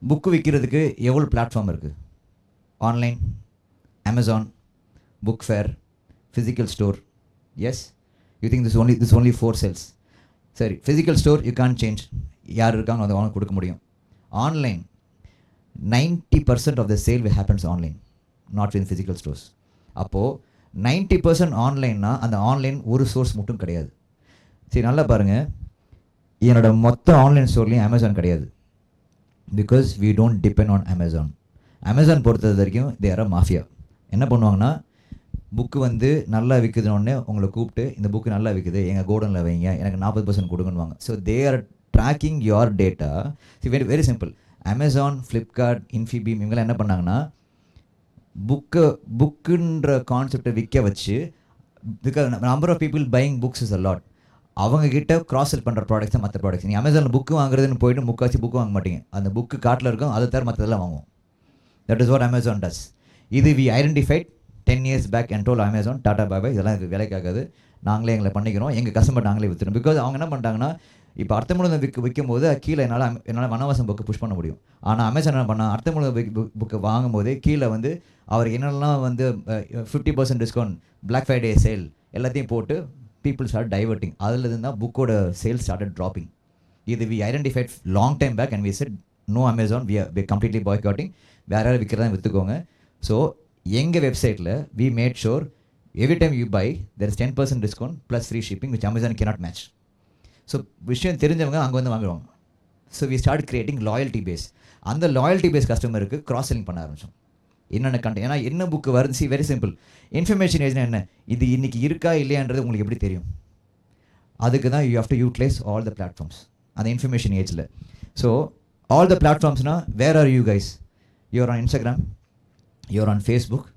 புக்கு விற்கிறதுக்கு எவ்வளோ பிளாட்ஃபார்ம் இருக்குது. Online, Amazon, book fair, physical store. Yes, you think this only 4 sells. சரி, physical store you can change, யார் இருக்காங்க அதை வாங்க கொடுக்க முடியும். Online 90% of the sale will happens online, not in physical stores. அப்போது 90% ஆன்லைன்னா அந்த ஆன்லைன் ஒரு சோர்ஸ் மட்டும் கிடையாது. சரி, நல்லா பாருங்கள், என்னோட மொத்த ஆன்லைன் ஸ்டோர்லேயும் அமேசான் கிடையாது. Because we don't depend on Amazon. Amazon பொறுத்தது வரைக்கும் தே ஆர் அ மாஃபியா. என்ன பண்ணுவாங்கன்னா, புக்கு வந்து நல்லா விற்குதுன்னொடனே உங்களை கூப்பிட்டு இந்த புக்கு நல்லா விற்குது, எங்கள் கோடனில் வைங்க, எனக்கு 40% கொடுங்கன்னுவாங்க. So they are tracking your data. Very very simple. Amazon, Flipkart, Infibeam இவங்கெல்லாம் என்ன பண்ணாங்கன்னா, புக்குன்ற கான்செப்டை விற்க வச்சு, because number of people buying books is a lot, அவங்கக்கிட்ட க்ராஸ் செல் பண்ணுற ப்ராடக்ட்ஸ் மற்ற ப்ராடக்ட்ஸ். நீங்கள் அமேசானில் புக்கு வாங்குறதுன்னு போய்ட்டு முக்காசி புக்கு வாங்க மாட்டீங்க, அந்த புக்கு காட்டில் இருக்கும், அதை தவிர மற்றதெல்லாம் வாங்குவோம். That is what Amazon does. இது we identified 10 years back and told Amazon tata bye இதெல்லாம் எனக்கு வேலைக்காகாது, நாங்களே எங்களை பண்ணிக்கிறோம், எங்கள் கஸ்டமர் நாங்களே விற்றுறோம். பிகாஸ் அவங்க என்ன பண்ணுறாங்கன்னா, இப்போ அர்த்தமுள்ள விற்கும் போது கீழே என்னால் வனவாசம் புக்கு புஷ் பண்ண முடியும். ஆனால் அமேசான் என்ன பண்ணால் அர்த்தமுள்ள புக்கு வாங்கும் போதே கீழே வந்து அவர் என்னெல்லாம் வந்து 50% டிஸ்கவுண்ட், பிளாக் ஃப்ரைடே சேல் எல்லாத்தையும் போட்டு people start diverting. அதிலிருந்து தான் புக்கோட சேல்ஸ் started dropping. இது we identified long time back and we said no Amazon, we are completely boycotting. வேற யாராவது விற்கிறதா விற்றுக்கோங்க. ஸோ எங்கள் வெப்சைட்டில் we made sure every time you buy there is 10% discount plus free shipping which Amazon cannot match. So விஷயம் தெரிஞ்சவங்க அங்கே வந்து வாங்குவாங்க. So we started creating loyalty base. அந்த loyalty base கஸ்டமருக்கு cross selling பண்ண ஆரம்பித்தோம். என்னென்ன கண்டென்ட், ஏன்னா என்ன புக்கு வருது, சி வெரி சிம்பிள். இன்ஃபர்மேஷன் ஏஜ்னா என்ன, இது இன்றைக்கி இருக்கா இல்லையான்றது உங்களுக்கு எப்படி தெரியும். அதுக்கு தான் you have to utilise all the platforms அந்த இன்ஃபர்மேஷன் ஏஜில். ஸோ ஆல் த பிளாட்ஃபார்ம்ஸ்னால் where are you guys, you're on Instagram, you're on Facebook,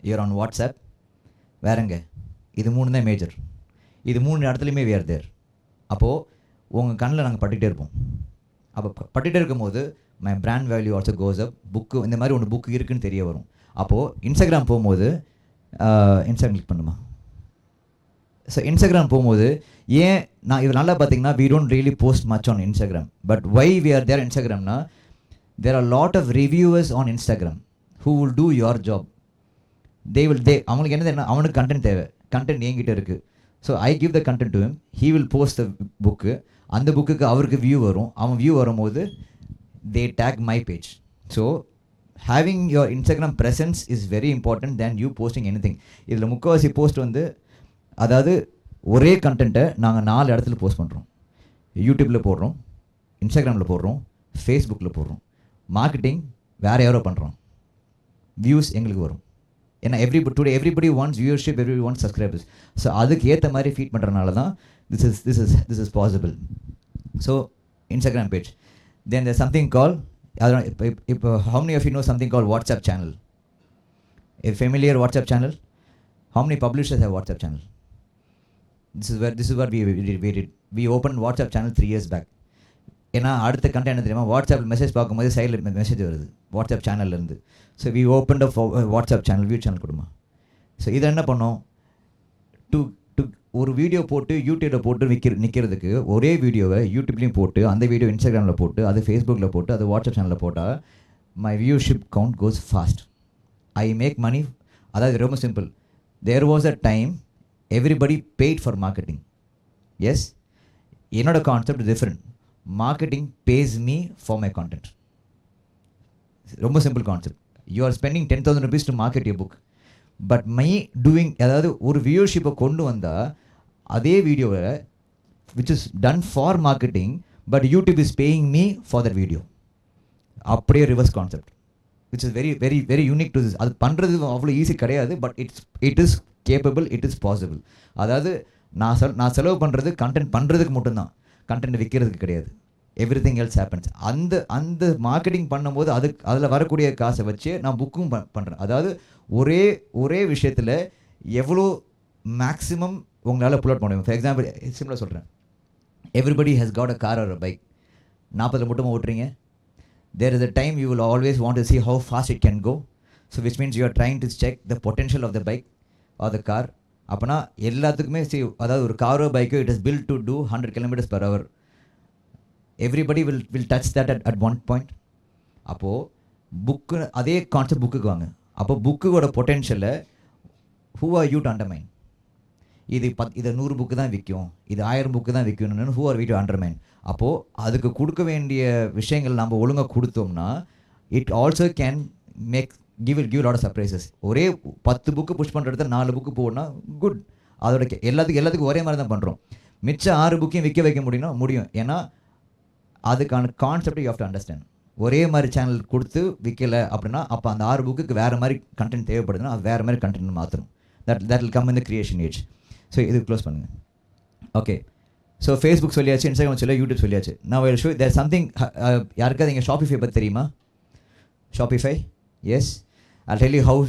you're on WhatsApp, வேறங்க. இது 3 தான் மேஜர். இது 3 இடத்துலையுமே வேர் தேர். அப்போது உங்கள் கண்ணில் நாங்கள் பட்டுகிட்டே இருப்போம். அப்போ பட்டுகிட்டே இருக்கும்போது my brand value also goes up. Book இந்த மாதிரி ஒன்று புக்கு இருக்குன்னு தெரிய வரும். அப்போது இன்ஸ்டாகிராம் போகும்போது இன்ஸ்டாகிராம் கிளிக் பண்ணுமா. ஸோ இன்ஸ்டாகிராம் போகும்போது ஏன் நான் இது நல்லா பார்த்தீங்கன்னா we don't really post much on Instagram. But why we are there Instagramனா, there are a lot of reviewers on Instagram who will do your job. அவங்களுக்கு என்ன, அவனுக்கு கண்டென்ட் தேவை, கண்டென்ட் என்கிட்ட இருக்குது. So I give the content to him, he will post the book. அந்த புக்குக்கு அவருக்கு வியூ வரும். அவன் வியூ வரும்போது they tag my page. So having your Instagram presence is very important than you posting anything. இதில் முக்கால்வாசி போஸ்ட் வந்து அதாவது ஒரே கண்டென்ட்டை நாங்கள் 4 இடத்துல போஸ்ட் பண்ணுறோம். யூடியூப்பில் போடுறோம், இன்ஸ்டாகிராமில் போடுறோம், ஃபேஸ்புக்கில் போடுறோம். மார்க்கெட்டிங் வேறு யாரோ பண்ணுறோம், வியூஸ் எங்களுக்கு வரும். ஏன்னா everybody wants viewership, everybody wants subscribers. So அதுக்கு ஏற்ற மாதிரி ஃபீட் பண்ணுறதுனால தான் this is possible. So Instagram page. Then there's something called, how many of you know something called WhatsApp channel? A familiar WhatsApp channel? How many publishers have WhatsApp channel? This is what we did. We opened WhatsApp channel 3 years back. ஏன்னா அடுத்த கண்டென்ட் என்ன தெரியுமா, வாட்ஸ்அப்பில் மெசேஜ் பார்க்கும்போது சைடில் மெசேஜ் வருது வாட்ஸ்அப் சேனல்லேருந்து. So we open up WhatsApp channel, view channel கொடுமா. ஸோ இதை என்ன பண்ணோம், ஒரு வீடியோ போட்டு யூடியூப்பில் போட்டு நிற்கிறதுக்கு ஒரே வீடியோவை யூடியூப்லேயும் போட்டு அந்த வீடியோ இன்ஸ்டாகிராமில் போட்டு அது ஃபேஸ்புக்கில் போட்டு அது வாட்ஸ்அப் சேனலில் போட்டால் my viewership count goes fast. I make money. அதாவது ரொம்ப simple. There was a time everybody paid for marketing. Yes, என்னோட concept different. Marketing pays me for my content. ரொம்ப simple concept. You are spending 10,000 rupees to market you book. But my doing, அதாவது ஒரு வியூவர்ஷிப்பை கொண்டு வந்தால் அதே வீடியோவை which is done for marketing but YouTube is paying me for that video. அப்படியே reverse concept which is very very very unique to this. அது பண்ணுறது அவ்வளோ ஈஸி கிடையாது, but it is capable, it is possible. அதாவது நான் செலவு பண்ணுறது கண்டென்ட் பண்ணுறதுக்கு மட்டும்தான், கண்டென்ட் விற்கிறதுக்கு கிடையாது. Everything else happens. அந்த மார்க்கெட்டிங் பண்ணும்போது அதில் வரக்கூடிய காசை வச்சு நான் புக்கும் பண்ணுறேன். அதாவது ஒரே விஷயத்தில் எவ்வளோ மேக்ஸிமம் உங்களால் புல் அவுட் பண்ணுவீங்க. ஃபார் எக்ஸாம்பிள் சிம்பிளாக சொல்கிறேன், everybody has got a car or a bike. 40 மட்டுமா ஓட்டுறீங்க. There is a time you will always want to see how fast it can go. So which means you are trying to check the potential of the bike or the car. அப்போனா எல்லாத்துக்குமே அதாவது ஒரு காரோ பைக்கோ it is built to do 100 km/h. Everybody will touch that at one point. அப்போது புக்கு அதே கான்செப்ட் புக்குக்கு வாங்க. அப்போ புக்கோட பொட்டென்ஷியலை who are you to undermine. இது 100 புக்கு தான் விற்கும், இது 1000 புக்கு தான் விற்கணும்னு who are we to undermine. அப்போது அதுக்கு கொடுக்க வேண்டிய விஷயங்கள் நம்ம ஒழுங்காக கொடுத்தோம்னா it also can make give lot of surprises. ஒரே 10 புக்கு புஷ் பண்ணுற இடத்துல 4 புக்கு போகணும்னா குட். அதோட எல்லாத்துக்கும் ஒரே மாதிரி தான் பண்ணுறோம். மிச்சம் 6 புக்கையும் விற்க வைக்க முடியும். ஏன்னா அதுக்கான concept you have to understand. ஒரே மாதிரி சேனல் கொடுத்து விற்கலை அப்படின்னா அப்போ அந்த 6 புக்குக்கு வேறு மாதிரி கண்டென்ட் தேவைப்படுதுன்னா அது வேறு மாதிரி கண்டென்ட் மாற்றணும். That will come in the creation age. So இது க்ளோஸ் பண்ணுங்கள். ஓகே, ஸோ ஃபேஸ்புக் சொல்லியாச்சு, இன்ஸ்டாகிராம் சொல்லியா, யூடியூப் சொல்லியாச்சு. நான் வில் ஷோ தேர் சம்திங். யாருக்காவது இங்கே ஷாப்பிஃபை பற்றி தெரியுமா? Shopify, yes, I tell you how.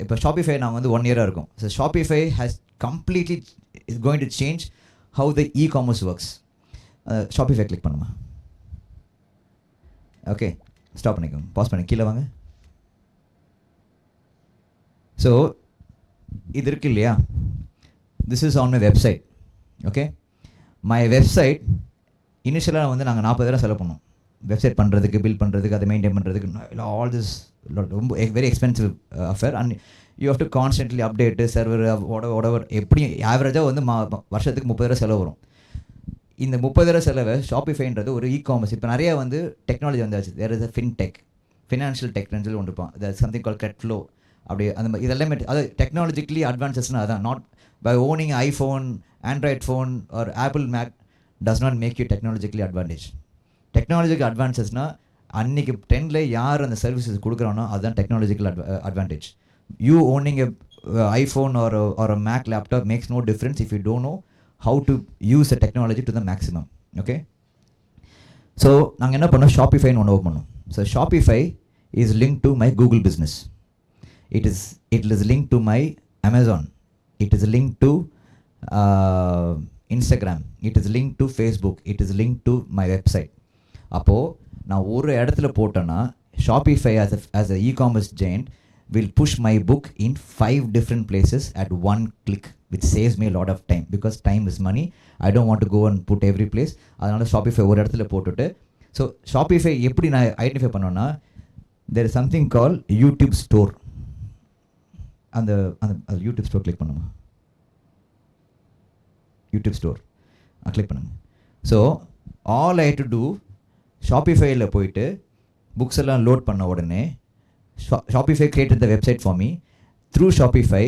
இப்போ ஷாப்பிஃபை நான் வந்து 1 year இருக்கும். So Shopify has completely is going to change how the e-commerce works. Shopify click பண்ணுமா? ஓகே, ஸ்டாப் பண்ணிக்கோங்க, பாஸ் பண்ணி கீழே வாங்க. ஸோ இது இருக்கு இல்லையா, this is on my website. Okay, my website இனிஷியலாக வந்து நாங்கள் 40,000 செலவு பண்ணோம் வெப்சைட் பண்ணுறதுக்கு, பில் பண்ணுறதுக்கு, அதை மெயின்டைன் பண்ணுறதுக்கு. ஆல் திஸ் ரொம்ப very expensive affair. And you have to constantly update server ஒடவர். எப்படி ஆவரேஜாக வந்து வருஷத்துக்கு 30,000 செலவு வரும். இந்த 30,000 செலவை ஷாப்பிஃபைன்றது ஒரு இ-காமர்ஸ். இப்போ நிறைய வந்து டெக்னாலஜி வந்தாச்சு. There is a fintech, financial technology ஒன்று இருப்பான். There something call Credflow. அப்படி அந்த மாதிரி இதெல்லாமே அது டெக்னாலஜிக்கலி அட்வான்சஸ்னா அதான். Not by owning iPhone, Android phone or Apple Mac does not make you technologically advantage. Technological அட்வான்சஸ்னால் அன்றைக்கி ட்ரெண்டில் யார் அந்த சர்வீசஸ் கொடுக்குறானோ அதுதான் technological advantage. You owning a iPhone or a Mac laptop makes no difference if you don't know how to use the technology to the maximum. Okay, so நாங்கள் என்ன பண்ணோம், ஷாப்பிஃபைன்னு ஒன்று ஓப்பன் பண்ணோம். So Shopify is link to my Google business. It is link to my Amazon. It is link to Instagram. It is link to Facebook. It is link to my website. அப்போது நான் ஒரு இடத்துல போட்டேன்னா Shopify as a e-commerce giant will push my book in 5 different places at one click, which saves me a lot of time because time is money. I don't want to go and put every place. அதனால ஷாப்பிஃபை ஒரு இடத்துல போட்டுட்டு, ஸோ ஷாப்பிஃபை எப்படி நான் ஐடென்டிஃபை பண்ணோன்னா, there is something called YouTube store. அந்த யூடியூப் ஸ்டோர் கிளிக் பண்ணுமா? யூடியூப் ஸ்டோர் கிளிக் பண்ணுங்க. So all I to do ஷாப்பிஃபைல போயிட்டு புக்ஸ் எல்லாம் லோட் பண்ண உடனே Shopify created the website for me. Through Shopify,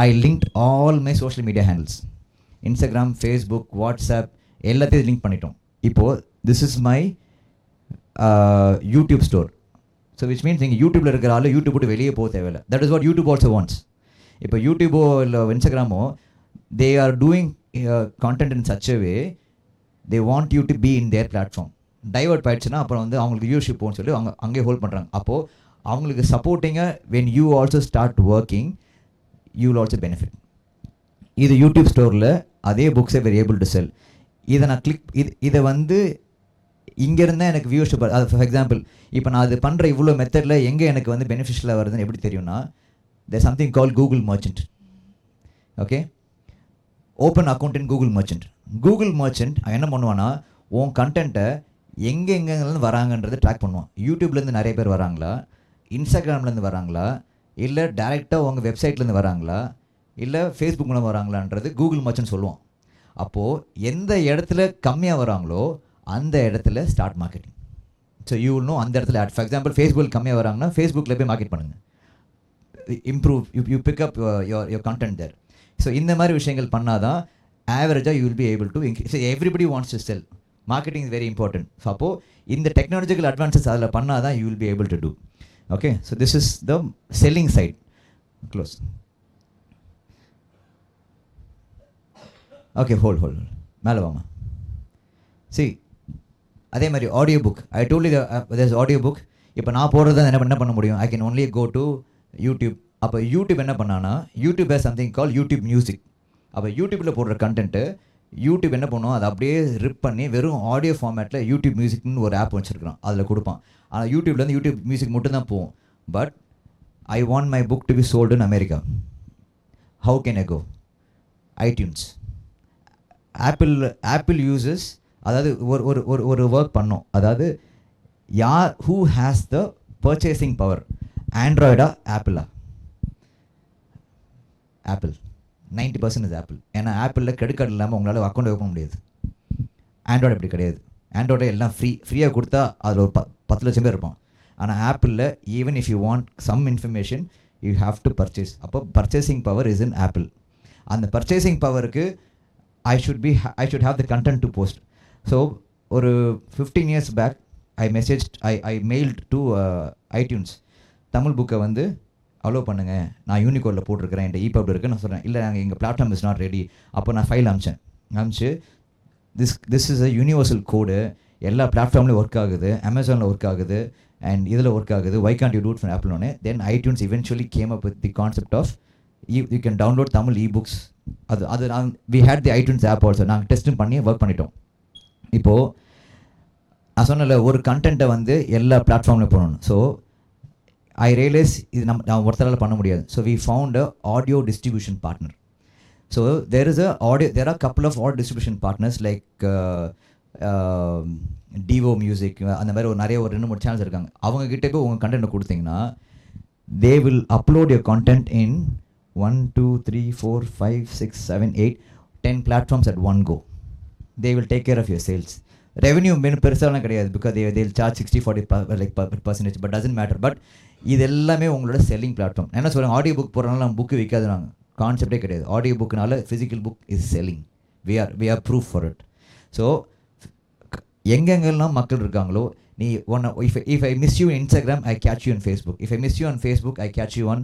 I linked all my social media handles. Instagram, Facebook, WhatsApp, எல்லாத்தையும் லிங்க் பண்ணிட்டோம். இப்போது this is my YouTube store. So which means நீங்கள் யூடியூப்பில் இருக்கிற ஆள் யூடியூப் விட்டு வெளியே போக தேவையில்லை. That is what YouTube also wants. இப்போ யூடியூபோ இல்லை இன்ஸ்டாகிராமோ they are doing content in such a way they want you to be in their platform. Divert ஆயிடுச்சுன்னா அப்புறம் வந்து அவங்களுக்கு வியூஷிப் போகணும்னு சொல்லி அவங்க அங்கேயே ஹோல்ட் பண்ணுறாங்க. அப்போது அவங்களுக்கு சப்போர்ட்டிங்காக when you also start working you will also benefit. இது யூடியூப் ஸ்டோரில் அதே புக்ஸை வெரி ஏபிள் டு செல். இதை நான் இதை வந்து இங்கேருந்தா எனக்கு வியூஷிப். அது ஃபார் எக்ஸாம்பிள் இப்போ நான் அது பண்ணுற இவ்வளோ மெத்தடில் எங்கே எனக்கு வந்து பெனிஃபிஷியலாக வருதுன்னு எப்படி தெரியும்னா there something call Google merchant. Okay, open account in Google merchant. Google merchant என்ன பண்ணுவான்னா உன் கண்டென்ட்டை எங்கெங்கேருந்து வராங்கன்றதை ட்ராக் பண்ணுவான். யூடியூப்லேருந்து நிறைய பேர் வராங்களா, இன்ஸ்டாகிராம்லேருந்து வராங்களா, இல்லை டேரெக்டாக உங்கள் வெப்சைட்லேருந்து வராங்களா, இல்லை ஃபேஸ்புக் மூலம் வராங்களான்றது கூகுள் மர்ச்சன்ட் சொல்லுவான். அப்போது எந்த இடத்துல கம்மியாக வராங்களோ அந்த இடத்துல start marketing. So you will know அந்த இடத்துல ஆட். ஃபார் எக்ஸாம்பிள் ஃபேஸ்புக்கில் கம்மியாக வராங்கன்னா ஃபேஸ்புக்கில் போய் மார்க்கெட் பண்ணுங்கள். Improve you pick up your content there. So இந்த மாதிரி விஷயங்கள் பண்ணால் தான் ஆவரேஜாக you will be able to increase. Everybody wants to sell. Marketing is very important. So அப்போது இந்த டெக்னாலஜிக்கல் அட்வான்சஸ் அதில் பண்ணால் தான் you will be able to do. Okay, so this is the selling side. Close. Okay, hold மேலே வாமா. சி அதே மாதிரி audio book. I told you there's audio book. இப்போ நான் போடுறது என்ன பண்ண முடியும்? I can only go to YouTube. அப்போ யூடியூப் என்ன பண்ணான்னா YouTube has something call YouTube music. அப்போ யூடியூப்பில் போடுற கண்டென்ட்டு யூடியூப் என்ன பண்ணுவோம், அதை அப்படியே ரிப் பண்ணி வெறும் ஆடியோ ஃபார்மேட்டில் யூடியூப் மியூசிக்னு ஒரு ஆப் வச்சுருக்கான், அதில் கொடுப்பான். ஆனால் யூடியூப்லேருந்து யூடியூப் மியூசிக் மட்டும்தான் போகும். But I want my book to be sold in America. How can I go? ITunes. Apple uses, அதாவது ஒரு ஒர்க் பண்ணோம். அதாவது யார் who has the purchasing power, ஆண்ட்ராய்டா ஆப்பிளா? ஆப்பிள். 90% is Apple. ஏன்னா ஆப்பிளில் கிரெடிட் கார்டு இல்லாமல் உங்களால் அக்கௌண்ட் ஓப்பன் முடியாது. ஆண்ட்ராய்டு அப்படி கிடையாது. ஆண்ட்ராய்டை எல்லாம் ஃப்ரீயாக கொடுத்தா அதில் ஒரு 10 லட்சம் பேர் இருப்பான். ஆனால் ஆப்பிளில் even if you want some information you have to purchase. அப்போ purchasing power is in Apple. அந்த பர்ச்சேசிங் பவருக்கு I should have the content to post. So ஒரு 15 years back I mailed to iTunes. Tamil புக்கை வந்து அலோவ் பண்ணுங்கள், நான் யூனிகோடில் போட்டிருக்கிறேன், என் இபப் இருக்குது. நான் சொல்கிறேன் இல்லை, நாங்கள் எங்கள் பிளாட்ஃபார்ம் இஸ் நாட் ரெடி. அப்போ நான் ஃபைல் அமிச்சு this is a universal code, எல்லா பிளாட்ஃபார்ம்லேயும் ஒர்க் ஆகுது, அமேசானில் ஒர்க் ஆகுது அண்ட் இதில் ஒர்க் ஆகுது, why can't you do it from Apple ஒன்று. Then iTunes eventually came up with the concept of you can download Tamil e-books. அது we had the iTunes app also. நாங்கள் டெஸ்ட்டும் பண்ணி ஒர்க் பண்ணிட்டோம். இப்போது நான் சொன்னல ஒரு கண்டென்ட்டை வந்து எல்லா பிளாட்ஃபார்ம்லையும் போடணும். ஸோ ஐ ரியலைஸ் இது நான் ஒருத்தரால் பண்ண முடியாது. So we found a audio distribution partner. So there are a couple of audio distribution partners like Devo Music, அந்த மாதிரி நிறைய ஒரு 2-3 சேனல்ஸ் இருக்காங்க. அவங்கக்கிட்ட போய் உங்கள் கண்டென்ட்டை கொடுத்தீங்கன்னா they will upload your content in 1, 2, 3, 4, 5, 6, 7, 8, 10 platforms at one go. They will take care of your sales. Revenue பெருசாலாம் கிடையாது, because they will charge 60-40% but doesn't matter. But இது எல்லாமே உங்களோட செல்லிங் பிளாட்ஃபார்ம். என்ன சொல்கிறாங்க, ஆடியோ புக் போடுறதுனால நம்ம புக்கு விற்காதுனாங்க. கான்செப்டே கிடையாது. ஆடியோ புக்குனால physical book is selling. we are proof for it. So எங்கெங்கெல்லாம் மக்கள் இருக்காங்களோ, நீ if I miss you in Instagram, I catch you on Facebook. If I miss you on Facebook, I catch you on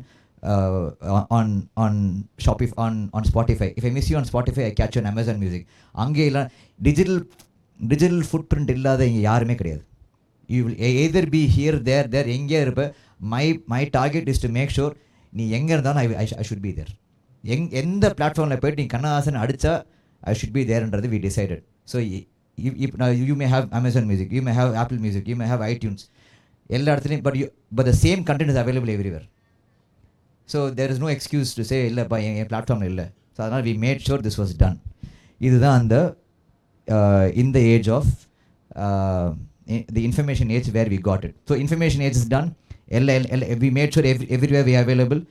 Shopify, on Spotify. If I miss you on Spotify, I catch you on Amazon Music. அங்கே இல்லை டிஜிட்டல் ஃபுட் பிரிண்ட் இல்லாத இங்கே யாருமே கிடையாது. You will either be here there எங்கே இருப்ப. My target is to make sure நீ எங்கே இருந்தாலும் ஐ ஷுட் பி தேர். எந்த பிளாட்ஃபார்மில் போய்ட்டு நீ கண்ணாசன் அடித்தா ஐ ஷுட் பி தேர்ன்றது we decided. So you may have Amazon Music, you may have Apple Music, you may have iTunes, எல்லா இடத்துலையும். but the same content is available everywhere. So there is no excuse to say இல்லைப்பா என் பிளாட்ஃபார்மில் இல்லை. ஸோ அதனால் we made sure this was done. இதுதான் அந்த in the age of the information age where we got it. So information age is done. We made sure everywhere we are available.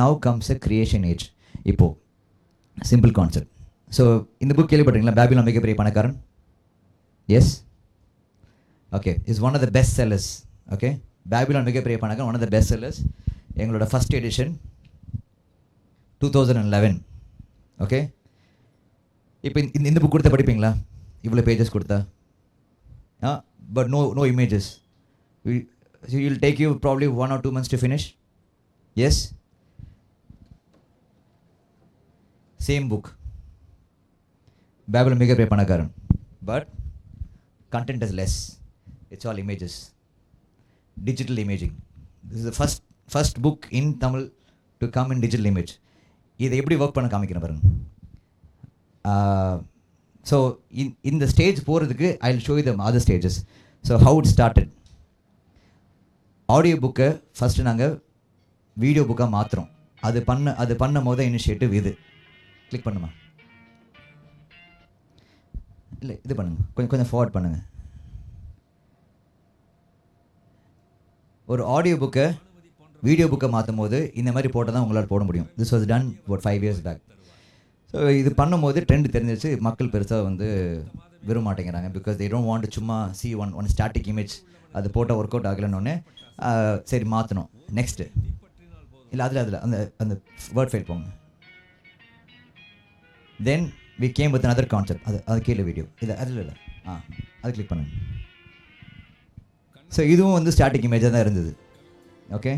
Now comes a creation age. இப்போது சிம்பிள் கான்செப்ட். ஸோ இந்த புக் கேள்விப்பட்டீங்களா, பேபிலோன் மிகப்பெரிய பணக்காரன்? Yes okay is one of the best sellers. Okay Babylon மிகப்பெரிய பணக்காரன், one of the best sellers. எங்களோட ஃபஸ்ட் எடிஷன் 2011. ஓகே இப்போ இந்த புக் கொடுத்தா படிப்பீங்களா? இவ்வளோ பேஜஸ் கொடுத்தா? But no images. So it will take you probably 1 or 2 months to finish. Yes. Same book. Babylon mega panakaran. But content is less. It's all images. Digital imaging. This is the first book in Tamil to come in digital image. இதை எப்படி ஒர்க் பண்ண காமிக்கிறேன் பாருங்க. ஸோ இந்த ஸ்டேஜ் போகிறதுக்கு ஐ will show you the other stages. So how it started. Audio புக்கை ஃபஸ்ட்டு நாங்கள் வீடியோ புக்காக மாற்றுறோம். அது பண்ணும் போது இனிஷியேட்டிவ் இது. கிளிக் பண்ணுமா? இல்லை இது பண்ணுங்கள், கொஞ்சம் ஃபார்வர்ட் பண்ணுங்கள். ஒரு ஆடியோ புக்கை வீடியோ புக்கை மாற்றும் போது இந்த மாதிரி போட்டால் தான் உங்களால் போட முடியும். திஸ் வாஸ் டன் ஒரு 5 years பேக். ஸோ இது பண்ணும்போது ட்ரெண்ட் தெரிஞ்சிச்சு. மக்கள் பெருசாக வந்து விரும்ப மாட்டேங்கிறாங்க. பிகாஸ் தே டோன்ட் வாண்ட் சும்மா சி ஒன் ஸ்டாட்டிக் இமேஜ் அது போட்டால் ஒர்க் அவுட் ஆகலைன்னு சரி மாற்றணும். நெக்ஸ்ட்டு இல்லை அதில் அந்த வேர்ட் ஃபைல் போங்க. Then we came with another concept. அது கீழே வீடியோ இது அதில் இல்லை. அது கிளிக் பண்ணுங்க. ஸோ இதுவும் வந்து ஸ்டாட்டிக் இமேஜாக தான் இருந்தது. ஓகே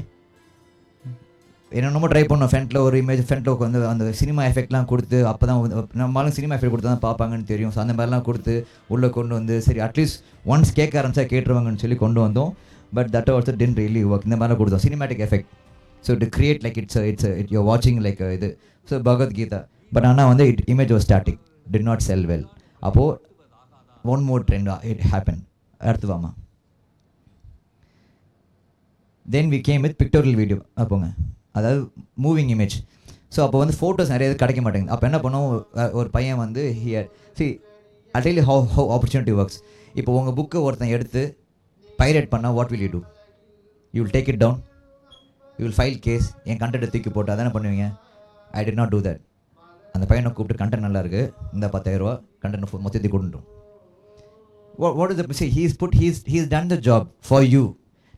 என்னென்னமோ ட்ரை பண்ணோம். ஃப்ரண்ட்டில் ஒரு இமேஜ், ஃப்ரண்ட்டில் வந்து அந்த சினிமா எஃபெக்ட்லாம் கொடுத்து, அப்போ தான் நம்மளும் சினிமா எஃபெக்ட் கொடுத்து தான் பார்ப்பாங்கன்னு தெரியும். ஸோ அந்த மாதிரிலாம் கொடுத்து உள்ளே கொண்டு வந்து சரி அட்லீஸ்ட் ஒன்ஸ் கேட்க ஆரம்பிச்சா கேட்டுருவாங்கன்னு சொல்லி கொண்டு வந்தோம். But that also didn't really work. இந்த மாதிரிலாம் கொடுத்தோம் cinematic effect. So to create like it's you வாட்சிங் லைக் இது. ஸோ பகவத்கீதா. பட் ஆனால் வந்து image was static, did not sell well. அப்போது one more trend it happen. அடுத்து வாமா. Then we came with pictorial video. அப்போங்க அதாவது மூவிங் இமேஜ். ஸோ அப்போ வந்து ஃபோட்டோஸ் நிறைய கிடைக்க மாட்டேங்குது. அப்போ என்ன பண்ணோம், ஒரு பையன் வந்து here see I tell you how opportunity works. இப்போ உங்கள் புக்கை ஒருத்தன் எடுத்து பைரேட் பண்ணால் what will you do? You will take it down, you will file case. என் கண்டென்ட்டை தூக்கி போட்டு அதானே பண்ணுவீங்க. I did not do that. அந்த பையனை கூப்பிட்டு கண்டென்ட் நல்லா இருக்குது, இந்த 10,000 கண்டென்ட் மொத்தத்தை கொண்டுட்டோம். What is the see he's done the job for you.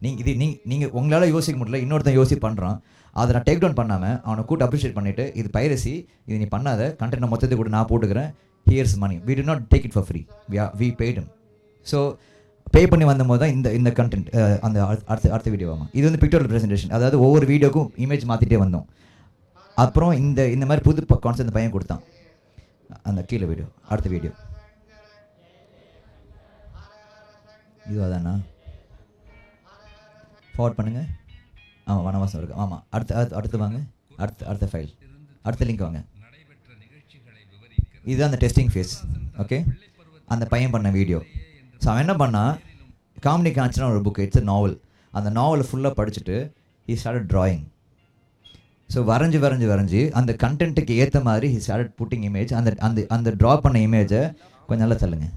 நீங்கள் உங்களால் யோசிக்க முடியல, இன்னொருத்தன் யோசி பண்ணுறான். அதை நான் டேக் டவுன் பண்ணாமல் அவனை கூட்டு அப்ரிஷியேட் பண்ணிவிட்டு இது பைரசி, இது நீ பண்ணாத, கண்டென்ட் மொத்தத்தை கூட நான் போட்டுக்கிறேன், here's money. We do not take it for free, we paid him. So pay பண்ணி வந்தபோது தான் இந்த கண்டென்ட் அந்த அடுத்த வீடியோ ஆமாம். இது வந்து பிக்டோரியல் ப்ரெசன்டேஷன். அதாவது ஒவ்வொரு வீடியோக்கும் இமேஜ் மாற்றிட்டே வந்தோம். அப்புறம் இந்த மாதிரி புது கான்செப்ட் பையன் கொடுத்தான். அந்த கீழே வீடியோ, அடுத்த வீடியோ இது அதானா? ஃபார்வர்ட் பண்ணுங்கள். ஆமாம் வனவாசம் இருக்குது. ஆமாம் அடுத்து வாங்க. அடுத்த ஃபைல், அடுத்த லிங்க் வாங்க. இதுதான் அந்த டெஸ்டிங் ஃபேஸ். ஓகே அந்த பையன் பண்ண வீடியோ. ஸோ அவன் என்ன பண்ணால், காமெடி கான்ஸ்னா ஒரு புக், இட்ஸ் நாவல். அந்த நாவலை ஃபுல்லாக படிச்சுட்டு ஹி ஸ்டார்டட் ட்ராயிங். ஸோ வரைஞ்சி அந்த கண்டென்ட்டுக்கு ஏற்ற மாதிரி ஹி ஸ்டார்டட் புட்டிங் இமேஜ். அந்த ட்ரா பண்ண இமேஜை கொஞ்சம் நல்லா தள்ளுங்க.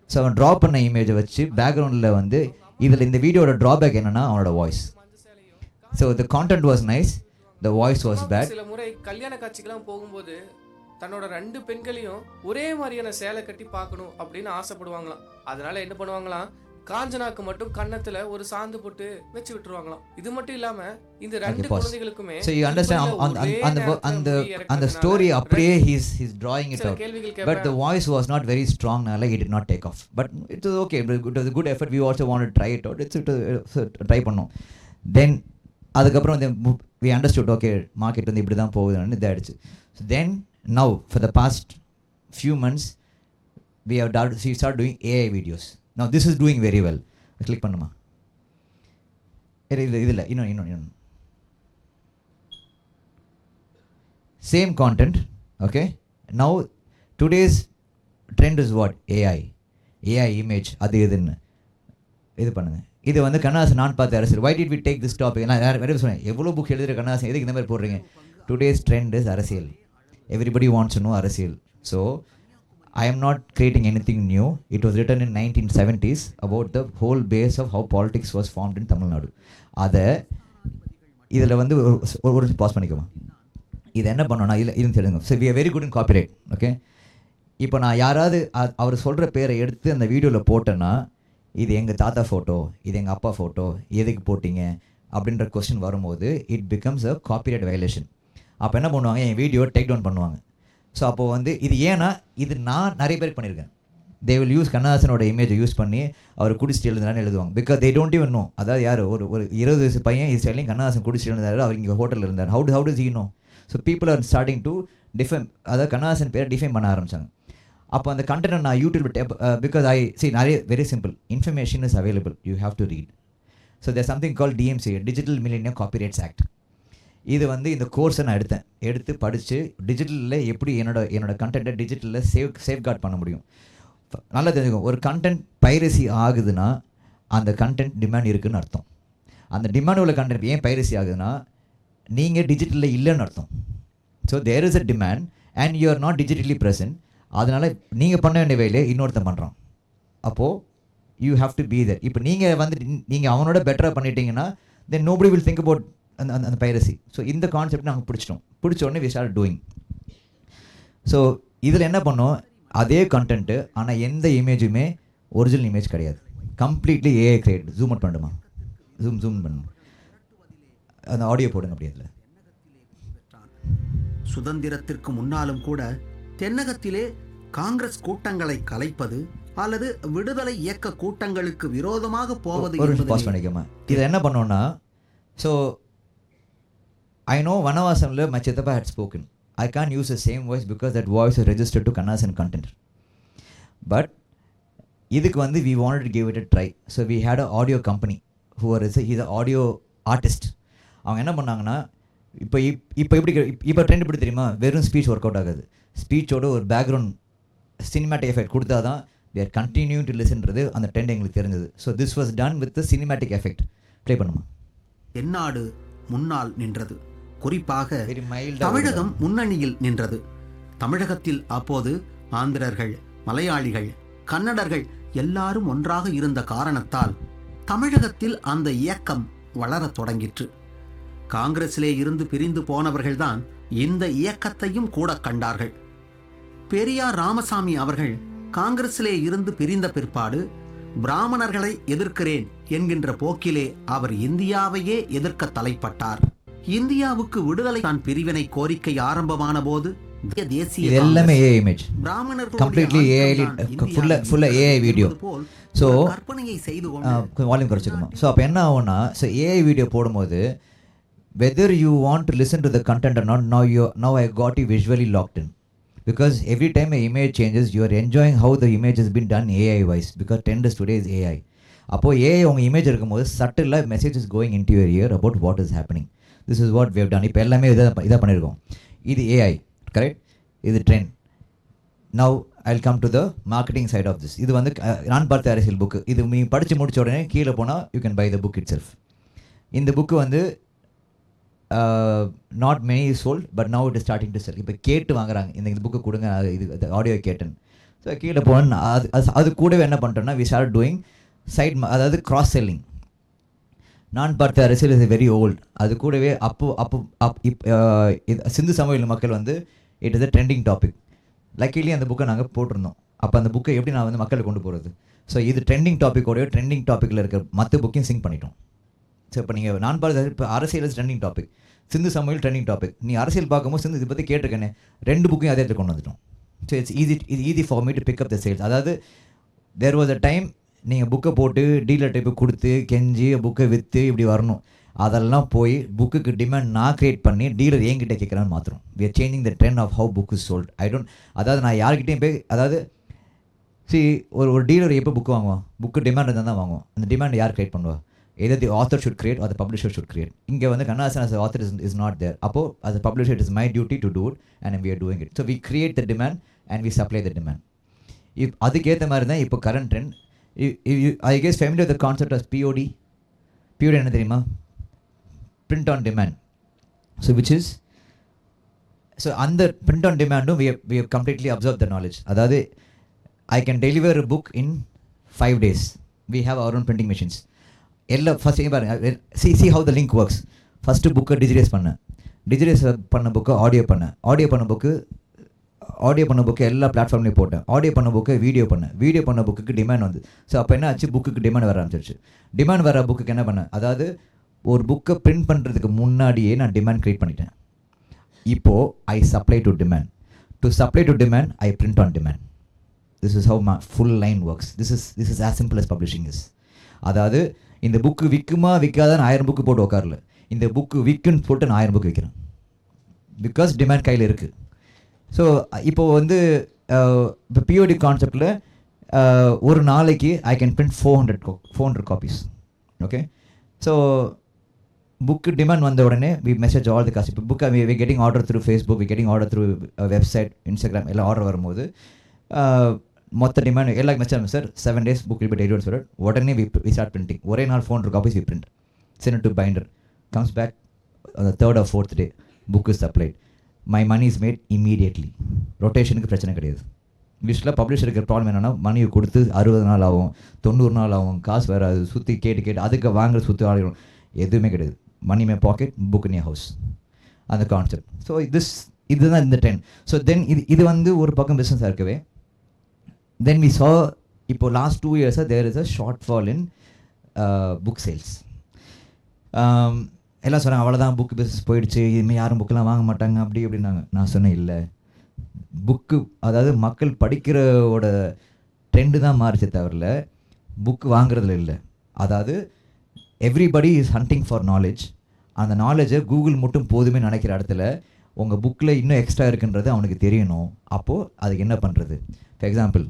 ஸோ அவன் ட்ரா பண்ண இமேஜை வச்சு பேக்ரவுண்டில் வந்து இதில் இந்த வீடியோட ட்ராபேக் என்னன்னா அவனோட voice. So the content was nice, the voice was bad. சில முறை கல்யாண காட்சிக்கெல்லாம் போகும்போது தன்னோட 2 பெண்களையும் ஒரே மாதிரியான சேலை கட்டி பார்க்கணும் அப்படின்னு ஆசைப்படுவாங்களாம். அதனால என்ன பண்ணுவாங்களாம், காஞ்சனாக்கு மட்டும் கன்னத்துல ஒரு சாந்து போட்டு வச்சு விட்டுருவாங்களாம். இது மட்டும் இல்லாம இந்த 2 குழந்தைகளுக்குமே so you understand அந்த ஸ்டோரி அப்படியே he's drawing it out, but the voice was not very strong, like it did not take off, but it was okay, it was a good effort. We also wanted to try it out. It's try பண்ணோம். Then அதுக்கப்புறம் we understood, okay market வந்து இப்படி தான் போகுதுன்னு இதாயிடுச்சு. So then now for the past few months we start doing AI videos. Now this is doing very well. Click பண்ணுமா. இதில் இன்னும் same content. Okay, now today's trend is what? AI image. அது இதுன்னு இது பண்ணுங்க. இது வந்து கண்ணாசன் நான் பார்த்த அரசியல். Why did we take this topic? நான் வேறு சொன்னேன், எவ்வளோ புக் எழுதுகிற கண்ணாசன் எதுக்கு இந்த மாதிரி போடுறீங்க? Today's trend is அரசியல். Everybody wants to know அரசியல். So I am not creating anything new. It was written in 1970s about the whole base of how politics was formed in Tamil Nadu. அதை இதில் வந்து ஒரு பாஸ் பண்ணிக்குவோம். இது என்ன பண்ணோன்னா இது தெரியுங்க. So we are very good in copyright. Okay, இப்போ நான் யாராவது அவர் சொல்கிற பேரை எடுத்து அந்த வீடியோவில் போட்டேன்னா இது எங்கள் தாத்தா ஃபோட்டோ, இது எங்கள் அப்பா ஃபோட்டோ, எதுக்கு போட்டிங்க அப்படின்ற கொஸ்டின் வரும்போது it becomes a copyright violation. அப்போ என்ன பண்ணுவாங்க, என் வீடியோ டேக் டவுன் பண்ணுவாங்க. ஸோ அப்போது வந்து இது ஏன்னா இது நான் நிறைய பேருக்கு பண்ணியிருக்கேன். தே வில் யூஸ் கண்ணதாசனோட இமேஜை யூஸ் பண்ணி அவர் குடிச்சிட்டு எழுதுனான்னு எழுதுவாங்க. Because they don't even know. அதாவது யார் ஒரு 20 வயசு பையன் இது ஸ்டைலிங் கண்ணதாசன் குடிச்சிட்டு எழுந்தார், அவர் இங்கே ஹோட்டலில் இருந்தார். How does he know? So people are starting to define, அதாவது கண்ணதாசன் பேரை டிஃபைன் பண்ண ஆரம்பித்தாங்க. அப்போ அந்த கண்டென்ட் நான் யூடியூப் பிகாஸ் நிறைய very simple information is available, you have to read. So there something call DMC, digital millennium copyrights act. இது வந்து இந்த கோர்ஸை நான் எடுத்து படித்து டிஜிட்டலில் எப்படி என்னோட கண்டென்ட்டை டிஜிட்டலில் சேஃப்கார்ட் பண்ண முடியும். நல்லா தெரிஞ்சுக்கோங்க, ஒரு கண்டென்ட் பைரசி ஆகுதுன்னா அந்த கண்டென்ட் டிமாண்ட் இருக்குதுன்னு அர்த்தம். அந்த டிமாண்ட் உள்ள கண்டென்ட் ஏன் பைரசி ஆகுதுன்னா நீங்கள் டிஜிட்டலில் இல்லைன்னு அர்த்தம். So there is a demand and you are not digitally present. அதனால் நீங்கள் பண்ண வேண்டிய வேலையை இன்னொருத்தன் பண்ணுறான். அப்போது you have to be there. இப்போ நீங்கள் வந்து நீங்கள் அவனோட பெட்டராக பண்ணிட்டீங்கன்னா then nobody will think about அந்த பைரசி. ஸோ இந்த கான்செப்ட் நாங்கள் பிடிச்ச உடனே வி ஸ்டார்ட் டூயிங். ஸோ இதில் என்ன பண்ணோம், அதே கண்டென்ட்டு ஆனால் எந்த இமேஜுமே ஒரிஜினல் இமேஜ் கிடையாது, completely AI create. Zoom out பண்ணுமா, ஜூம் பண்ணு, அந்த ஆடியோ போடுங்க அப்படி. அதில் சுதந்திரத்திற்கு முன்னாலும் கூட தென்னகத்திலே காங்கிரஸ் கூட்டங்களை கலைப்பது அல்லது விடுதலை இயக்க கூட்டங்களுக்கு விரோதமாக போவது. பாஸ் பண்ணிக்கோமா. இதை என்ன பண்ணோன்னா, ஸோ ஐ நோ வனவாசமில் மை சித்தப்பா had spoken. I can't use the same voice because that voice is registered to Kannadasan content. But இதுக்கு வந்து we wanted to give it a try. So we had an audio company who he's an audio artist. அவங்க என்ன பண்ணாங்கன்னா, இப்போ ட்ரெண்ட் எப்படி தெரியுமா, வெறும் ஸ்பீச் ஒர்க் அவுட் ஆகாது. ஸ்பீச்சோட ஒரு பேக்ரவுண்ட் சினிமேட்டிக் எஃபெக்ட் கொடுத்தா தான் they are continuing to listenன்றது அந்த ட்ரெண்ட் எங்களுக்கு தெரிஞ்சது. So this was done with the cinematic effect. Play பண்ணுமா. தென்னாடு முன்னால் நின்றது, குறிப்பாக தமிழகம் முன்னணியில் நின்றது. தமிழகத்தில் அப்போது ஆந்திரர்கள், மலையாளிகள், கன்னடர்கள் எல்லாரும் ஒன்றாக இருந்த காரணத்தால் தமிழகத்தில் அந்த இயக்கம் வளரத் தொடங்கிற்று. காங்கிரஸிலே இருந்து பிரிந்து போனவர்கள்தான் இந்த இயக்கத்தையும் கூட கண்டார்கள். பெரியார் ராமசாமி அவர்கள் காங்கிரஸிலே இருந்து பிரிந்த பிற்பாடு பிராமணர்களை எதிர்க்கிறேன் என்கின்ற போக்கிலே அவர் இந்தியாவையே எதிர்க்க தலைப்பட்டார். இந்தியாவுக்கு விடுதலை தான் பிரிவினை கோரிக்கை ஆரம்பமான போது தேசிய எல்லாமே ஏஐ இமேஜ், கம்ப்ளீட்லி ஏஐ, ஃபுல்லா ஏஐ வீடியோ. ஸோ கற்பனையை செய்து கொண்டு வால்யூம் குறைச்சிக்கணும். ஸோ அப்போ என்ன ஆகும்னா, ஸோ ஏஐ வீடியோ போடும்போது whether you want to listen to the content or not, now I got you visually locked in, because every time an image changes you are enjoying how the image has been done AI wise, because trend is today is AI. அப்போ AI உங்கள் இமேஜ் இருக்கும்போது சட்டிலாக message is going in to your ear about what is happening. This is what we have done. இப்போ எல்லாமே இதாக பண்ணியிருக்கோம். இது ஏஐ, கரெக்ட், இது trend. Now I will come to the marketing side of this. இது வந்து நான் பார்த்த அரசியல் புக்கு. இது நீங்கள் படித்து முடித்த உடனே கீழே போனால் you can buy the book itself. இந்த புக்கு வந்து not many is sold, but now it is starting to sell. இப்போ கேட்டு வாங்குறாங்க, இந்த புக்கு கொடுங்க, இது ஆடியோ கேட்டேன். ஸோ கீழே போனேன். அது கூடவே என்ன பண்ணிட்டோம்னா வி ஸ்டார்ட் டூயிங் சைட், அதாவது கிராஸ் செல்லிங். நான் பார்த்த அரசியல் இஸ் வெரி ஓல்ட். அது கூடவே சிந்து சமவெளி மக்கள் வந்து it is a trending topic. Luckily அந்த புக்கை நாங்கள் போட்டிருந்தோம். அப்போ அந்த புக்கை எப்படி நான் வந்து மக்களை கொண்டு போகிறது. ஸோ இது ட்ரெண்டிங் டாப்பிக்கோடைய ட்ரெண்டிங் டாப்பிக்கில் இருக்கிற மற்ற புக்கையும் சிங்க் பண்ணிட்டோம். ஸோ இப்போ நீங்கள் நான் பார்த்த இப்போ அரசியல் ட்ரெண்டிங் டாபிக், சிந்து சமவெளி ட்ரெண்டிங் டாபிக். நீ அரசியல் பார்க்கும்போது சிந்து இதை பற்றி கேட்டிருக்கேனே, 2 புக்கையும் அதே இடத்துல கொண்டு வந்துட்டோம். So it's easy for me to pick up the sales. அதாவது தேர் வாஸ் அ டைம் நீங்கள் புக்கை போட்டு டீலர் டைப்பு கொடுத்து கெஞ்சி புக்கை விற்று இப்படி வரணும். அதெல்லாம் போய் புக்குக்கு டிமாண்ட் நான் க்ரியேட் பண்ணி டீலர் என்கிட்ட கேட்குறான்னு மாத்திரம். We are changing the trend of how book is sold. அதாவது நான் யார்கிட்டையும் போய், அதாவது ஒரு டீலர் எப்போ புக்கு வாங்குவான், புக்கு டிமாண்ட் இருந்தால் தான் வாங்குவோம். அந்த டிமாண்ட் யார் க்ரியேட் பண்ணுவா? Either the author should create or the publisher should create. இங்கே வந்து Kannadasan as an author is not there. அப்போ as a publisher it is my duty to do it and we are doing it. So we create the demand and we supply the demand. அதுக்கேற்ற மாதிரி தான் இப்போ current trend. I guess familiar with the concept of POD. POD என்ன தெரியுமா? Print on demand. So which is, so அந்த print on demand we have completely absorbed the knowledge. அதாவது I can deliver a book in 5 days. We have our own printing machines. எல்லாம் ஃபஸ்ட் பாருங்கள், see how the link works. First புக்கை டிஜிடைஸ் பண்ண புக்கை ஆடியோ பண்ண புக்கு ஆடியோ பண்ண புக்கு எல்லா பிளாட்ஃபார்ம்லேயும் போட்டேன். ஆடியோ பண்ண புக்கை வீடியோ பண்ண புக்குக்கு டிமாண்ட் வந்து. ஸோ அப்போ என்ன ஆச்சு, புக்குக்கு டிமாண்ட் வர ஆரம்பிச்சிருச்சு. டிமாண்ட் வர புக்குக்கு என்ன பண்ணேன், அதாவது ஒரு புக்கை பிரிண்ட் பண்ணுறதுக்கு முன்னாடியே நான் டிமாண்ட் க்ரியேட் பண்ணிட்டேன். இப்போது I supply to demand. To supply to demand I print on demand. This is how my full line works. This is as simple as publishing is. அதாவது இந்த புக்கு விற்குமா விற்காதான் 1000 புக்கு போட்டு உட்காரல, இந்த புக்கு விற்குன்னு போட்டு நான் 1000 புக்கு விற்கிறேன். பிகாஸ் டிமாண்ட் கையில் இருக்குது. ஸோ இப்போது வந்து இப்போ பிஓடி கான்செப்டில் ஒரு நாளைக்கு I can print 400 copies. Okay, so book demand வந்த உடனே we message all the cost. இப்போ book we getting order through Facebook, we getting order through website, Instagram எல்லாம் ஆர்டர் வரும்போது மொத்த டிமாண்ட் எல்லாருக்கும் message, sir 7 days book repeat edit சொல்லிட்டு உடனே வி ஸ்டார்ட் பிரிண்டிங். ஒரே நாள் 400 copies we print, send to binder, comes back the 3rd or 4th day, book is supplied. My money is made immediately. ரொட்டேஷனுக்கு பிரச்சனை கிடையாது. யூஸ்வலாக பப்ளிஷருக்கு ப்ராப்ளம் என்னென்னா, மணியை கொடுத்து 60 நாள் ஆகும், 90 நாள் ஆகும், காசு வராது, சுற்றி கேட்டு அதுக்கு வாங்குற சுற்றி ஆகிடும், எதுவுமே கிடையாது. Money may pocket, book in your house, அந்த கான்செப்ட். ஸோ இதுதான் இந்த ட்ரெண்ட். ஸோ தென் இது வந்து ஒரு பக்கம் பிஸ்னஸாக இருக்கவே, தென் வி சா இப்போ last 2 years there is a shortfall in book sales. எல்லாம் சொன்னாங்க அவ்வளோதான் புக்கு பிஸ்னஸ் போயிடுச்சு, இதுமாதிரி யாரும் புக்கெலாம் வாங்க மாட்டாங்க அப்படி அப்படின்னாங்க. நான் சொன்னேன் இல்லை, புக்கு அதாவது மக்கள் படிக்கிறவோட ட்ரெண்டு தான் மாறிச்சே தவிரல புக்கு வாங்குறதுல இல்லை. அதாவது everybody is hunting for knowledge. அந்த நாலேஜை கூகுள் மட்டும் போதுமே நினைக்கிற இடத்துல உங்கள் புக்கில் இன்னும் எக்ஸ்ட்ரா இருக்குன்றது அவனுக்கு தெரியணும். அப்போது அதுக்கு என்ன பண்ணுறது? ஃபார் எக்ஸாம்பிள்,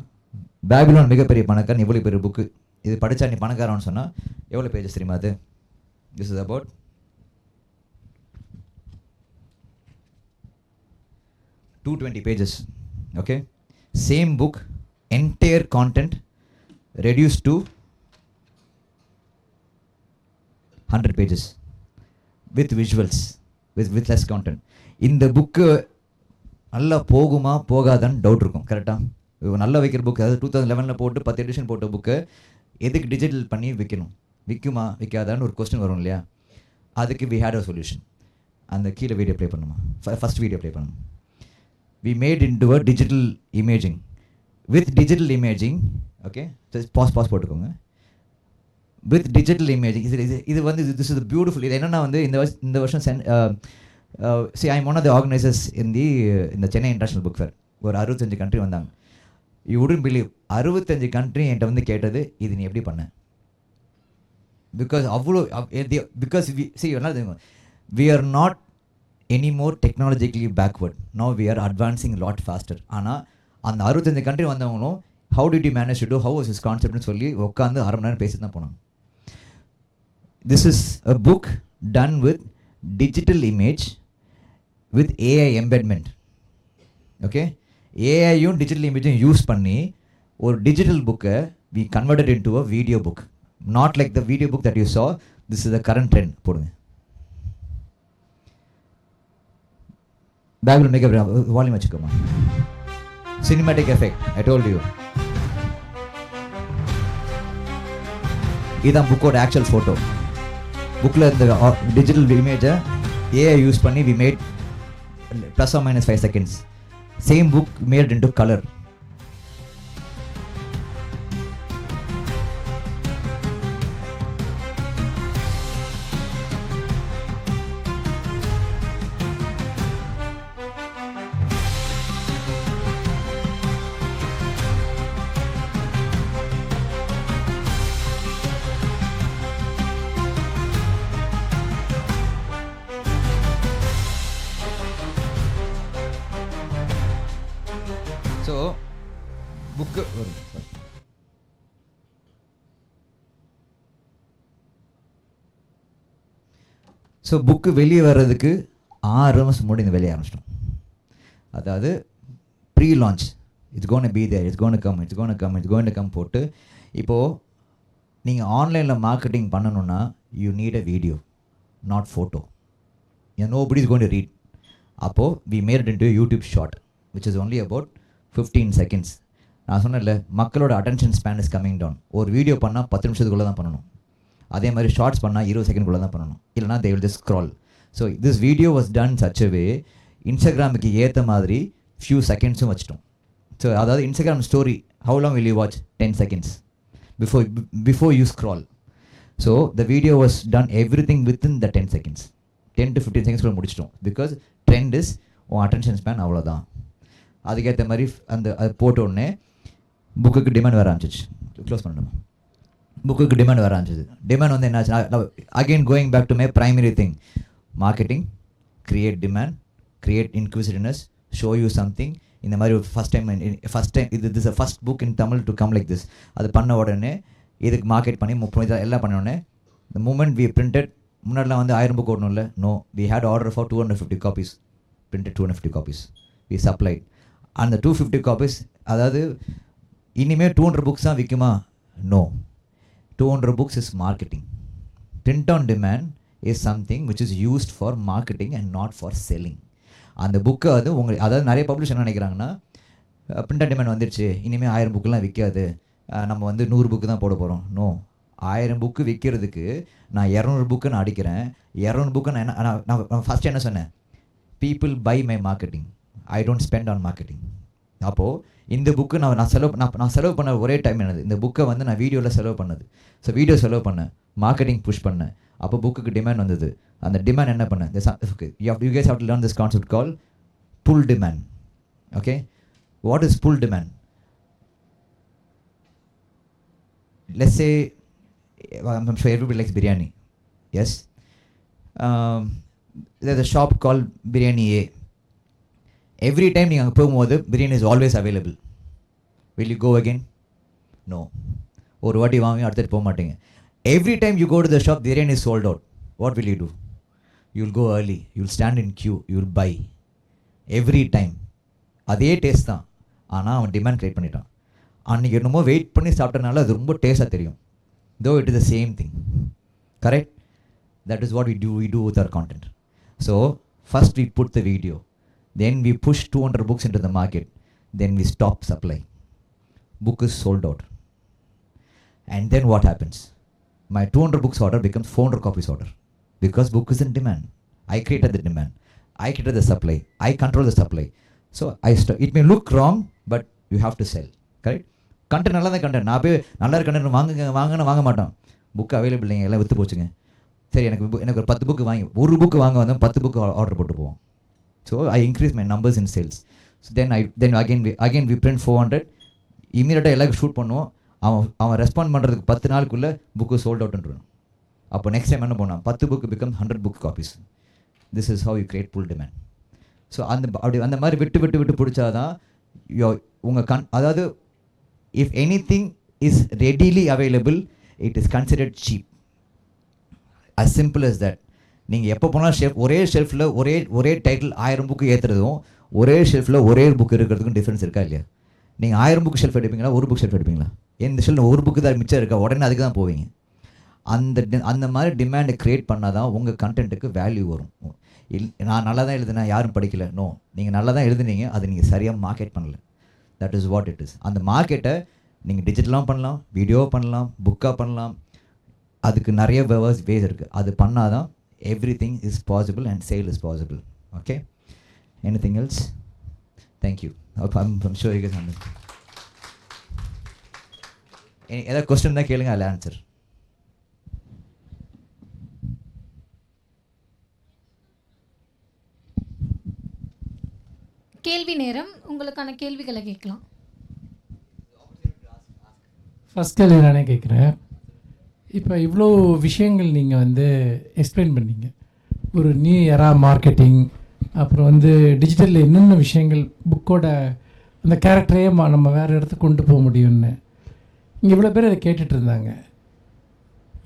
பேபிலோன் மிகப்பெரிய பணக்காரன், எவ்வளோ பெரிய புக்கு, இது படித்தா நீ பணக்காரன்னு சொன்னால் எவ்வளோ பேஜஸ் தெரியுமா அது? This is about 220 pages. Okay, same book, entire content reduced to 100 pages with visuals, with less content. இந்த புக்கு நல்லா போகுமா போகாதான்னு டவுட் இருக்கும். கரெக்டாக நல்லா வைக்கிற புக்கு, அதாவது 2011 போட்டு 10 எடிஷன் போட்ட புக்கு எதுக்கு டிஜிட்டல் பண்ணி விற்கணும், விற்குமா விற்காதான்னு ஒரு கொஸ்டின் வரும் இல்லையா? அதுக்கு வி ஹேட் அ சொல்யூஷன். அந்த கீழே வீடியோ ப்ளே பண்ணுமா, ஃபஸ்ட் வீடியோ ப்ளே பண்ணணும். We made into a digital imaging. With digital imaging, okay, just pause போட்டுக்கோங்க. With digital imaging, இது வந்து this is a beautiful. இது என்னன்னா வந்து இந்த வருஷம் see, I'm one of the organizers in the Chennai International Book Fair. ஒரு 65 country வந்தாங்க. You wouldn't believe, 65 country என்கிட்ட வந்து கேட்டது, இது நீ எப்படி பண்ண? Because அவ்வளோ because we are not any more technologically backward. Now we are advancing a lot faster. ஆனால் அந்த 65 country வந்தவங்களும் how did you manage to do, how was this concept னு சொல்லி உட்காந்து 1/2 மணி நேரம் பேசிட்டு தான் போனாங்க. This is a book done with digital image with AI embedment. Okay, AIயும் digital imageயும் யூஸ் பண்ணி ஒரு digital book-ஐ we converted into a video book. Not like the video book that you saw. This is the current trend. போடுங்க. பேக்ரவுண்ட் மேக்கப் வால்யூம் வச்சுக்கோமா. Cinematic effect, I told you. இதுதான் புக்கோட ஆக்சுவல் ஃபோட்டோ. புக்கில் இந்த டிஜிட்டல் இமேஜை ஏஐ யூஸ் பண்ணி we made +or- 5 seconds. Same book made into colour. So book book வெளியே வர்றதுக்கு 6 மாதம் முன்னாடி இந்த வெளியே ஆரம்பிச்சிட்டோம். அதாவது pre launch, it's gonna be there, it's gonna come போட்டு. இப்போது நீங்கள் ஆன்லைனில் மார்க்கெட்டிங் பண்ணணுன்னா you need a video, not photo. nobody is going to read. அப்போது we made it into a YouTube short which is only about 15 seconds. நான் சொன்னேன்ல, மக்களோட attention span is coming down. ஒரு வீடியோ பண்ணால் 10 நிமிஷத்துக்குள்ளே தான் பண்ணணும். அதே மாதிரி ஷார்ட்ஸ் பண்ணால் 20 செகண்ட்குள்ளே தான் பண்ணணும், இல்லைனா they will just scroll. So this video was done such a way, இன்ஸ்டாகிராமுக்கு ஏற்ற மாதிரி ஃபியூ செகண்ட்ஸும் வச்சிட்டோம். ஸோ அதாவது Instagram story how long will you watch 10 seconds before you scroll. So the video was done everything within the 10 seconds. 10 to 15 seconds முடிச்சிட்டோம். பிகாஸ் ட்ரெண்ட் இஸ் உன் அட்டென்ஷன் ஸ்பேன் அவ்வளோதான். அதுக்கேற்ற மாதிரி அது போட்ட உடனே புக்குக்கு டிமாண்ட் வர ஆரம்பிச்சிச்சு. க்ளோஸ் பண்ணணுமா? புக்குக்கு டிமாண்ட் வர ஆரம்பிச்சிது. டிமாண்ட் வந்து என்னாச்சுன்னா, again going back to my primary thing, marketing, create demand, create inquisitiveness, show you something. இந்த மாதிரி ஃபஸ்ட் டைம் இது first book in Tamil to come like this. அது பண்ண உடனே இதுக்கு மார்க்கெட் பண்ணி 30 எல்லாம் பண்ண உடனே the moment we printed, முன்னாடிலாம் வந்து 1000 புக் ஓடணும் இல்லை, no, we had order for 250 copies, printed 250 copies, we supplied. அந்த 250 copies, அதாவது இனிமேல் 200 புக்ஸ் தான் விற்குமா? No, 200 books is marketing. Print on demand is something which is used for marketing and not for selling. அந்த புக்கை வந்து உங்களுக்கு, அதாவது நிறைய பப்ளிஷர் என்ன நினைக்கிறாங்கன்னா, பிரிண்ட் ஆன் டிமாண்ட் வந்துடுச்சு, இனிமேல் 1000 புக்கெலாம் விற்காது, நம்ம வந்து 100 புக்கு தான் போட போகிறோம். நோ, 1000 புக்கு விற்கிறதுக்கு நான் 200 புக்கு நான் அடிக்கிறேன். 200 புக்கு நான் ஃபஸ்ட்டு என்ன சொன்னேன்? People buy my marketing, I don't spend on marketing. அப்போது இந்த புக்கு நான் செலவு பண்ண ஒரே டைம் என்னது, இந்த புக்கை வந்து நான் வீடியோவில் செலவு பண்ணது. ஸோ வீடியோ செலவு பண்ணேன், மார்க்கெட்டிங் புஷ் பண்ணேன், அப்போ புக்குக்கு டிமாண்ட் வந்தது. அந்த டிமாண்ட் என்ன பண்ணேன்? You guys have to learn this concept called pull demand. Okay, what is pull demand? Let's say I'm sure everybody likes biryani. Yes, there's a shop called Biryani A. Every time you போகும்போது biryani is always available. Will you go again? No. ஒரு வாட்டி வாங்கி அடுத்துட்டு போக மாட்டீங்க. Every time you go to the shop, biryani is sold out. What will you do? You will go early, you will stand in queue, you will buy. Every time அதே டேஸ்ட் தான், ஆனால் அவன் டிமாண்ட் க்ரியேட் பண்ணிட்டான். அன்றைக்கி என்னமோ வெயிட் பண்ணி சாப்பிட்டனால அது ரொம்ப டேஸ்ட்டாக தெரியும். Though it is the same thing. Correct? That is what we do with our content. So first we put the video, then we push 200 books into the market, then we stop supply. Book is sold out. And then what happens? My 200 books order becomes 400 copies order, because book is in demand. I created the demand, I created the supply, I control the supply. So it may look wrong, but you have to sell. Correct? Content நல்லா தான் கண்டென்ட், நான் போய் நல்லா இருக்க கண்டென்ட் வாங்க மாட்டோம். புக்கு அவைலபிள் இல்லைங்க, எல்லாம் விற்று போச்சுங்க. சரி, எனக்கு ஒரு 10 புக்கு வாங்கி, ஒரு புக்கு வாங்க வந்தோம், 10 புக்கு ஆர்டர் போட்டு போவோம். So I increase my numbers in sales. So then again we print 400. இமீடியட்டாக எல்லாருக்கும் ஷூட் பண்ணுவோம். அவன் ரெஸ்பாண்ட் பண்ணுறதுக்கு 10 நாளுக்குள்ளே புக்கு சோல்ட் அவுட்ன்றான். அப்போ நெக்ஸ்ட் டைம் என்ன பண்ணான்? 10 book become 100 book copies. This is how you create pull demand. So அந்த மாதிரி விட்டு பிடிச்சாதான் உங்கள் அதாவது if anything is readily available, it is considered cheap. As simple as that. நீங்கள் எப்போ போனால் ஒரே ஷெல்ஃபில் ஒரே டைட்டில் 1000 புக்கு ஏற்றுறதும் ஒரே ஷெல்ஃபில் ஒரே புக் இருக்கிறதுக்கும் டிஃப்ரென்ஸ் இருக்கா இல்லையா? நீங்கள் 1000 புக் ஷெல்ஃப் எடுப்பீங்களா, ஒரு புக் ஷெல்ஃப் எடுப்பீங்களா? இந்த ஷெல்ஃப் ஒரு புக்கு தான் மிச்சம் இருக்கா, உடனே அதுக்கு தான் போவீங்க. அந்த மாதிரி டிமாண்டை க்ரியேட் பண்ணால் தான் உங்கள் கண்டென்ட்டுக்கு வேல்யூ வரும். நான் நல்லா தான் எழுதுனேன், யாரும் படிக்கல. நோ, நீங்கள் நல்லா தான் எழுதுனீங்க, அது நீங்கள் சரியாக மார்க்கெட் பண்ணல. That is what it is. அந்த மார்க்கெட்டை நீங்கள் டிஜிட்டலாக பண்ணலாம், வீடியோ பண்ணலாம், புக்காக பண்ணலாம். அதுக்கு நிறைய வேஸ் இருக்குது. அது பண்ணால் தான் everything is possible and sale is possible. Okay, anything else? Thank you. I'm sure you guys understand. ஏதாவது கொஸ்டின் தான் கேளுங்க, I'll answer. கேள்வி நேரம், உங்களுக்கான கேள்விகளை கேட்கலாம். ஃபஸ்ட் கேள்வி நானே கேட்குறேன். இப்போ இவ்வளோ விஷயங்கள் நீங்கள் வந்து எக்ஸ்பிளைன் பண்ணீங்க, ஒரு நியூ எரா மார்க்கெட்டிங், அப்புறம் வந்து டிஜிட்டலில் என்னென்ன விஷயங்கள் புக்கோட அந்த கேரக்டரையே நம்ம வேறு இடத்துக்கு கொண்டு போக முடியும்னு இங்கே இவ்வளோ பேர் அதை கேட்டுட்டு இருந்தாங்க.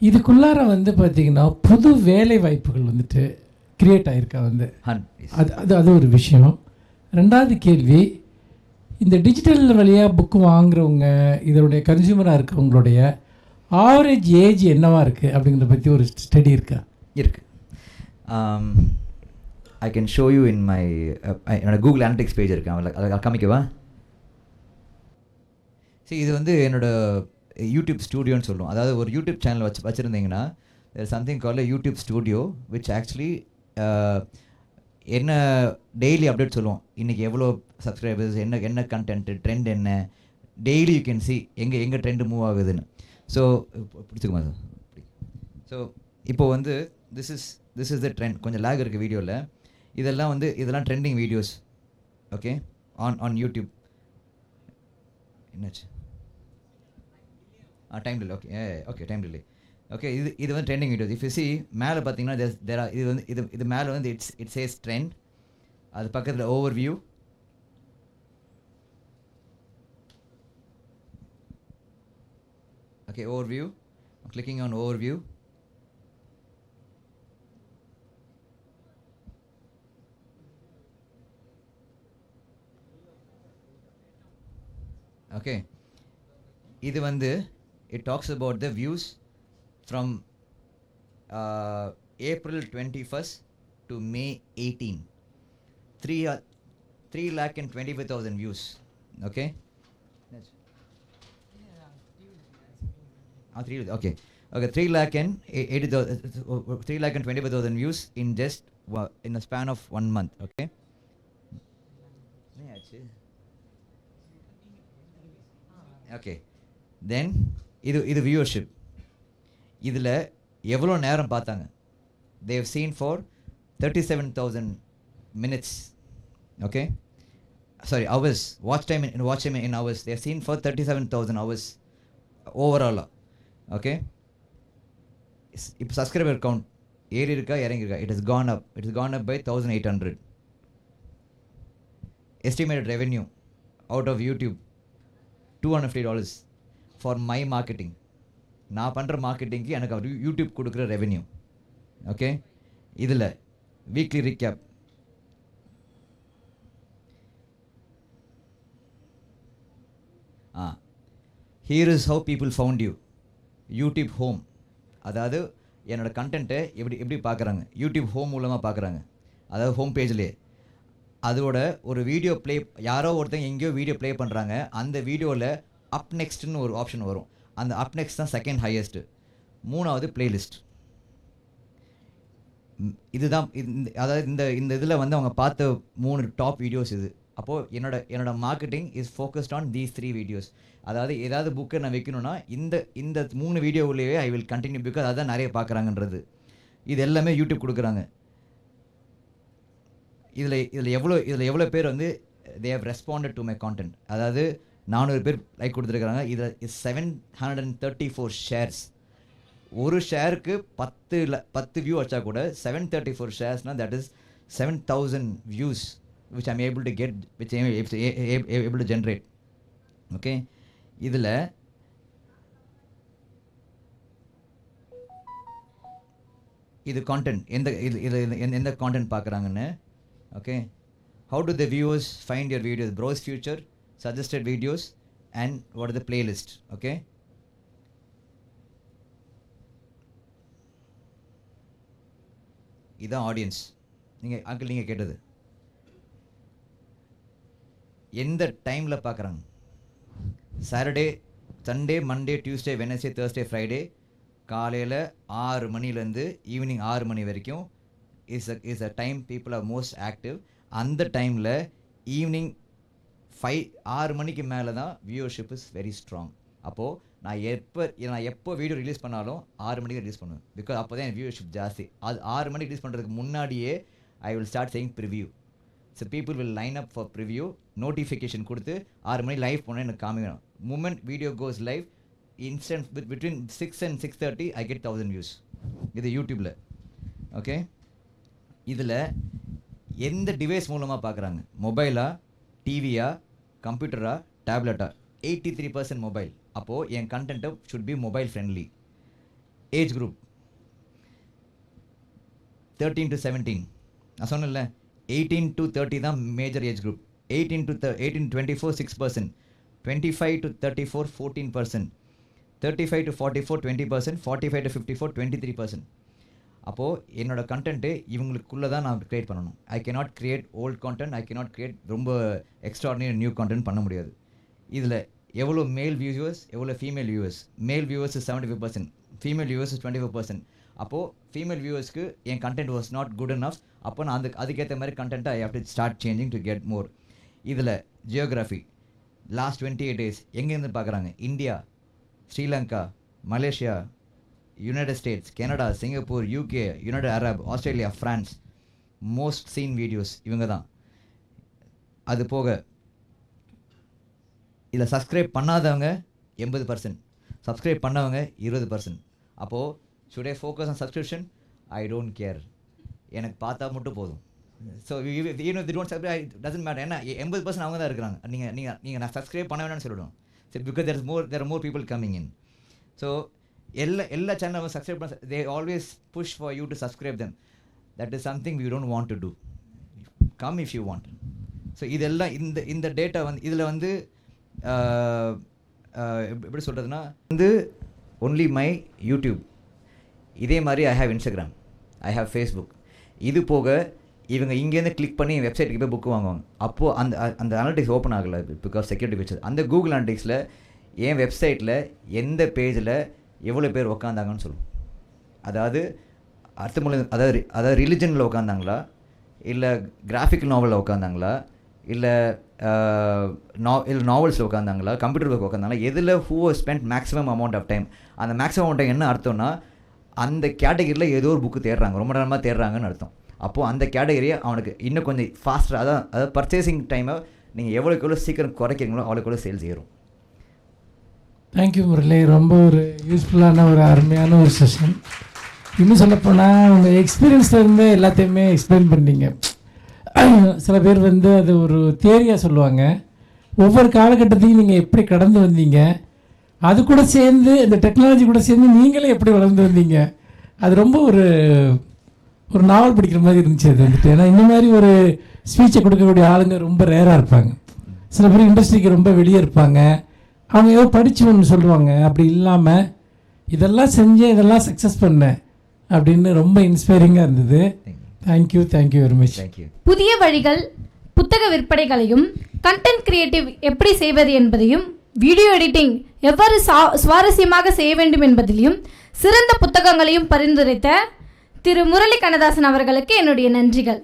இதுக்குள்ளார வந்து பார்த்திங்கன்னா புது வேலை வாய்ப்புகள் வந்துட்டு க்ரியேட் ஆகிருக்கா வந்து அது ஒரு விஷயம். ரெண்டாவது கேள்வி, இந்த டிஜிட்டல் வழியாக புக்கு வாங்குறவங்க, இதனுடைய கன்சியூமராக இருக்கிறவங்களுடைய ஆவரேஜ் ஏஜ் என்னவாக இருக்குது அப்படிங்கிறத பற்றி ஒரு ஸ்டடி இருக்கா? இருக்குது. I can show you in my என்னோட கூகுள் அனலிட்டிக்ஸ் பேஜ் இருக்கு, அதை காமிக்கவா? சரி, இது வந்து என்னோடய யூடியூப் ஸ்டூடியோன்னு சொல்லுவோம். அதாவது ஒரு யூடியூப் சேனல் வச்சுருந்தீங்கன்னா, there something called YouTube studio which actually என்ன டெய்லி அப்டேட் சொல்லுவோம். இன்றைக்கி எவ்வளோ சப்ஸ்கிரைபர்ஸ், என்ன கண்டென்ட்டு, ட்ரெண்ட் என்ன, டெய்லி யூ கேன் சி எங்கே ட்ரெண்டு மூவ் ஆகுதுன்னு. ஸோ பிடிச்சிக்குமா சார்? ஸோ இப்போ வந்து திஸ் இஸ் த ட்ரெண்ட். கொஞ்சம் லேக் இருக்குது வீடியோவில். இதெல்லாம் trending videos. Okay, on YouTube. என்னாச்சு? Time delay. Okay time delay. Okay, இது வந்து trending videos. If you see மேலே பார்த்தீங்கன்னா இது மேலே வந்து இட் சேஸ் ட்ரெண்ட். அது பக்கத்தில் overview. Okay, overview. Clicking on overview. Okay, இது வந்து it talks about the views from April 21st to May 18. 3,25,000 views. Okay. Okay. 3,25,000 views in just in the span of 1 month. Okay. Okay. Then இது வியூவர்ஷிப். இதில் எவ்வளோ நேரம் பார்த்தாங்க? they have seen for 37,000 minutes. Okay, sorry, hours. watch time in hours. They have seen for 37,000 hours overall. Okay, இப்போ சப்ஸ்கிரைபர் கவுண்ட் ஏறி இருக்கா இறங்கி இருக்கா? it has gone up by 1,800. estimated revenue out of YouTube $250 for my marketing. நான் பண்ணுற மார்க்கெட்டிங்க்கு எனக்கு அவர் யூடியூப் கொடுக்குற ரெவென்யூ. ஓகே, இதில் weekly recap. Here is how people found you. YouTube home, அதாவது என்னோடய கண்டென்ட்டை எப்படி பார்க்குறாங்க? யூடியூப் ஹோம் மூலமாக பார்க்குறாங்க. அதாவது ஹோம் பேஜ்லேயே அதோட ஒரு வீடியோ ப்ளே, யாரோ ஒருத்தங்க எங்கேயோ வீடியோ ப்ளே பண்ணுறாங்க. அந்த வீடியோவில் அப் நெக்ஸ்ட்னு ஒரு ஆப்ஷன் வரும். அந்த அப் நெக்ஸ்ட் தான் செகண்ட் ஹையஸ்ட்டு. 3வது பிளேலிஸ்ட். இதுதான் அதாவது இந்த இதில் வந்து அவங்க பார்த்த 3 டாப் வீடியோஸ் இது. அப்போது என்னோட marketing is focused on these 3 videos. அதாவது ஏதாவது புக்கை நான் வைக்கணும்னா இந்த 3 வீடியோவிலேயே ஐ வில் கண்டினியூ, பிகாஸ் அதுதான் நிறைய பார்க்குறாங்கன்றது. இது எல்லாமே யூடியூப் கொடுக்குறாங்க. இதில் எவ்வளோ பேர் வந்து they have responded to my content. அதாவது 400 பேர் லைக் கொடுத்துருக்குறாங்க. இதில் 734 ஷேர்ஸ். ஒரு ஷேருக்கு 10 வியூ வச்சா கூட 734 ஷேர்ஸ்னால் that is 7,000 views which I am able to get, which I am able to generate. Okay, இதில் இது கான்டென்ட் எந்த கான்டென்ட் பார்க்குறாங்கன்னு. Okay, how do the viewers find your videos? Browse future, suggested videos, and what are the playlist? Okay, இதான் ஆடியன்ஸ். நீங்கள் கேட்டது எந்த டைமில் பார்க்குறாங்க? Saturday, Sunday, Monday, Tuesday, Wednesday, Thursday, Friday காலையில் 6 மணிலேருந்து ஈவினிங் 6 மணி வரைக்கும் is a time people are most active. அந்த டைமில் ஈவினிங் 6 மணிக்கு மேலே தான் வியூவர்ஷிப் இஸ் வெரி ஸ்ட்ராங். அப்போது நான் எப்போ வீடியோ ரிலீஸ் பண்ணாலும் 6 மணிக்கு ரிலீஸ் பண்ணுவேன். பிகாஸ் அப்போ தான் என் வியூவர்ஷிப் ஜாஸ்தி. அது 6 மணிக்கு ரிலீஸ் பண்ணுறதுக்கு முன்னாடியே I will start saying preview. So people will line up for preview. Notification கொடுத்து 6 மணி லைவ் போனால் எனக்கு காமிக்கணும். Moment video goes live instant between 6 and 6:30 I get 1000 views. இது யூடியூப்பில். ஓகே, இதில் எந்த டிவைஸ் மூலமாக பார்க்குறாங்க? மொபைலா, டிவியா, கம்ப்யூட்டரா, டேப்லெட்டா? 83% மொபைல். அப்போது என் கண்டென்ட்டை should be mobile friendly. Age group 13 to 17. நான் சொன்னேன்ல 18 to 30 தான் major age group. 18 to 24 6%, 25 to 34 14%, 35 to 44 20%, 45 to 54 23%. அப்போது என்னோடய கண்டென்ட்டு இவங்களுக்குள்ளே தான் நான் க்ரியேட் பண்ணணும். I cannot create old content, I cannot create ரொம்ப எக்ஸ்ட்ராடினரி நியூ கான்டென்ட் பண்ண முடியாது. இதில் எவ்வளோ மேல் வியூவர்ஸ், எவ்வளோ female viewers? Male viewers 75%, female viewers 24%. அப்போது ஃபீமேல் வியூவர்ஸ்க்கு என் content was not good enough. அப்போ நான் அதுக்கேற்ற மாதிரி கண்டென்ட்டை I have to start changing to get more. இதில் ஜியோகிராஃபி லாஸ்ட் 28 days எங்கேருந்து பார்க்குறாங்க? India, Sri Lanka, Malaysia, United States, Canada, Singapore, UK, United Arab, Australia, France. Most seen videos இவங்க தான். அது போக இதில் சப்ஸ்கிரைப் பண்ணாதவங்க 80%, சப்ஸ்கிரைப் பண்ணவங்க 20%. அப்போது should I focus on subscription? I don't care. எனக்கு பார்த்தா மட்டும் போதும். So even if they don't subscribe, it doesn't matter. ஏன்னா 80% அவங்க தான் இருக்கிறாங்க. நீங்கள் நான் சப்ஸ்கிரைப் பண்ண வேணாம்னு சொல்லிவிடும். சரி, because there are more people coming in. So எல்லா சேனலும் சப்ஸ்கிரைப் பண்ண, they always push for you to subscribe them. That is something we don't want to do. Come if you want. So இதெல்லாம் இந்த டேட்டா வந்து இதில் வந்து எப்படி சொல்கிறதுனா வந்து ஒன்லி மை யூடியூப், இதே மாதிரி I have Instagram, I have Facebook. இது போக இவங்க இங்கேருந்து கிளிக் பண்ணி வெப்சைட்டுக்கு போய் புக்கு வாங்குவாங்க. அப்போது அந்த அனலிட்டிக்ஸ் ஓப்பன் ஆகலை பிகாஸ் செக்யூரிட்டி ஃபீச்சர். அந்த கூகுள் அனலிட்டிக்ஸில் என் வெப்சைட்டில் எந்த பேஜில் எவ்வளோ பேர் உக்காந்தாங்கன்னு சொல்லும். அதாவது அர்த்தமுள்ள அதாவது ரிலிஜனில் உட்காந்தாங்களா, இல்லை கிராஃபிக்கல் நாவலில் உட்காந்தாங்களா, இல்லை நாவல்ஸில் உட்காந்தாங்களா, கம்ப்யூட்டர் ஒர்க் உட்காந்தாங்களா, எதில் who spend maximum amount of time. அந்த மேக்ஸிமம் அமௌண்ட் டைம் என்ன அர்த்தம்னா அந்த கேட்டகரியில் ஏதோ ஒரு புக்கு தேடுறாங்க, ரொம்ப நேரமாக தேடுறாங்கன்னு அர்த்தம். அப்போது அந்த கேட்டகரியை அவனுக்கு இன்னும் கொஞ்சம் ஃபாஸ்ட்டாக அதாவது பர்ச்சேசிங் டைமை நீங்கள் எவ்வளோக்கு எவ்வளோ சீக்கிரம் குறைக்கிறீங்களோ அவ்வளோக்கு எவ்வளோ சேல்ஸ் ஏறும். தேங்க்யூ முரளி. ரொம்ப ஒரு யூஸ்ஃபுல்லான ஒரு அருமையான ஒரு செஷன். இன்னும் சொல்லப்போனால் உங்கள் எக்ஸ்பீரியன்ஸ்லேருந்து எல்லாத்தையுமே எக்ஸ்பிளைன் பண்ணீங்க. சில பேர் வந்து அது ஒரு தியரியாக சொல்லுவாங்க. ஒவ்வொரு காலகட்டத்தையும் நீங்கள் எப்படி கடந்து வந்தீங்க, அது கூட சேர்ந்து இந்த டெக்னாலஜி கூட சேர்ந்து நீங்களே எப்படி வளர்ந்து வந்தீங்க, அது ரொம்ப ஒரு நாவல் படிக்கிற மாதிரி இருந்துச்சு அது வந்துட்டு. ஏன்னா இந்த மாதிரி ஒரு ஸ்பீச்சை கொடுக்கக்கூடிய ஆளுங்க ரொம்ப ரேராக இருப்பாங்க. சில பேர் இண்டஸ்ட்ரிக்கு ரொம்ப வெளியே இருப்பாங்க, அவங்க ஏதோ படித்து ஒன்று சொல்லுவாங்க. அப்படி இல்லாமல் இதெல்லாம் செஞ்சேன், இதெல்லாம் சக்ஸஸ் பண்ணேன் அப்படின்னு ரொம்ப இன்ஸ்பைரிங்காக இருந்தது. Thank you very much. தேங்க்யூ. புதிய வழிகள், புத்தக விற்பனைகளையும் கண்டென்ட் கிரியேட்டிவ் எப்படி செய்வது என்பதையும், வீடியோ எடிட்டிங் எவ்வாறு சுவாரஸ்யமாக செய்ய வேண்டும் என்பதிலையும் சிறந்த புத்தகங்களையும் பரிந்துரைத்த திரு முரளி கண்ணதாசன் அவர்களுக்கு என்னுடைய நன்றிகள்.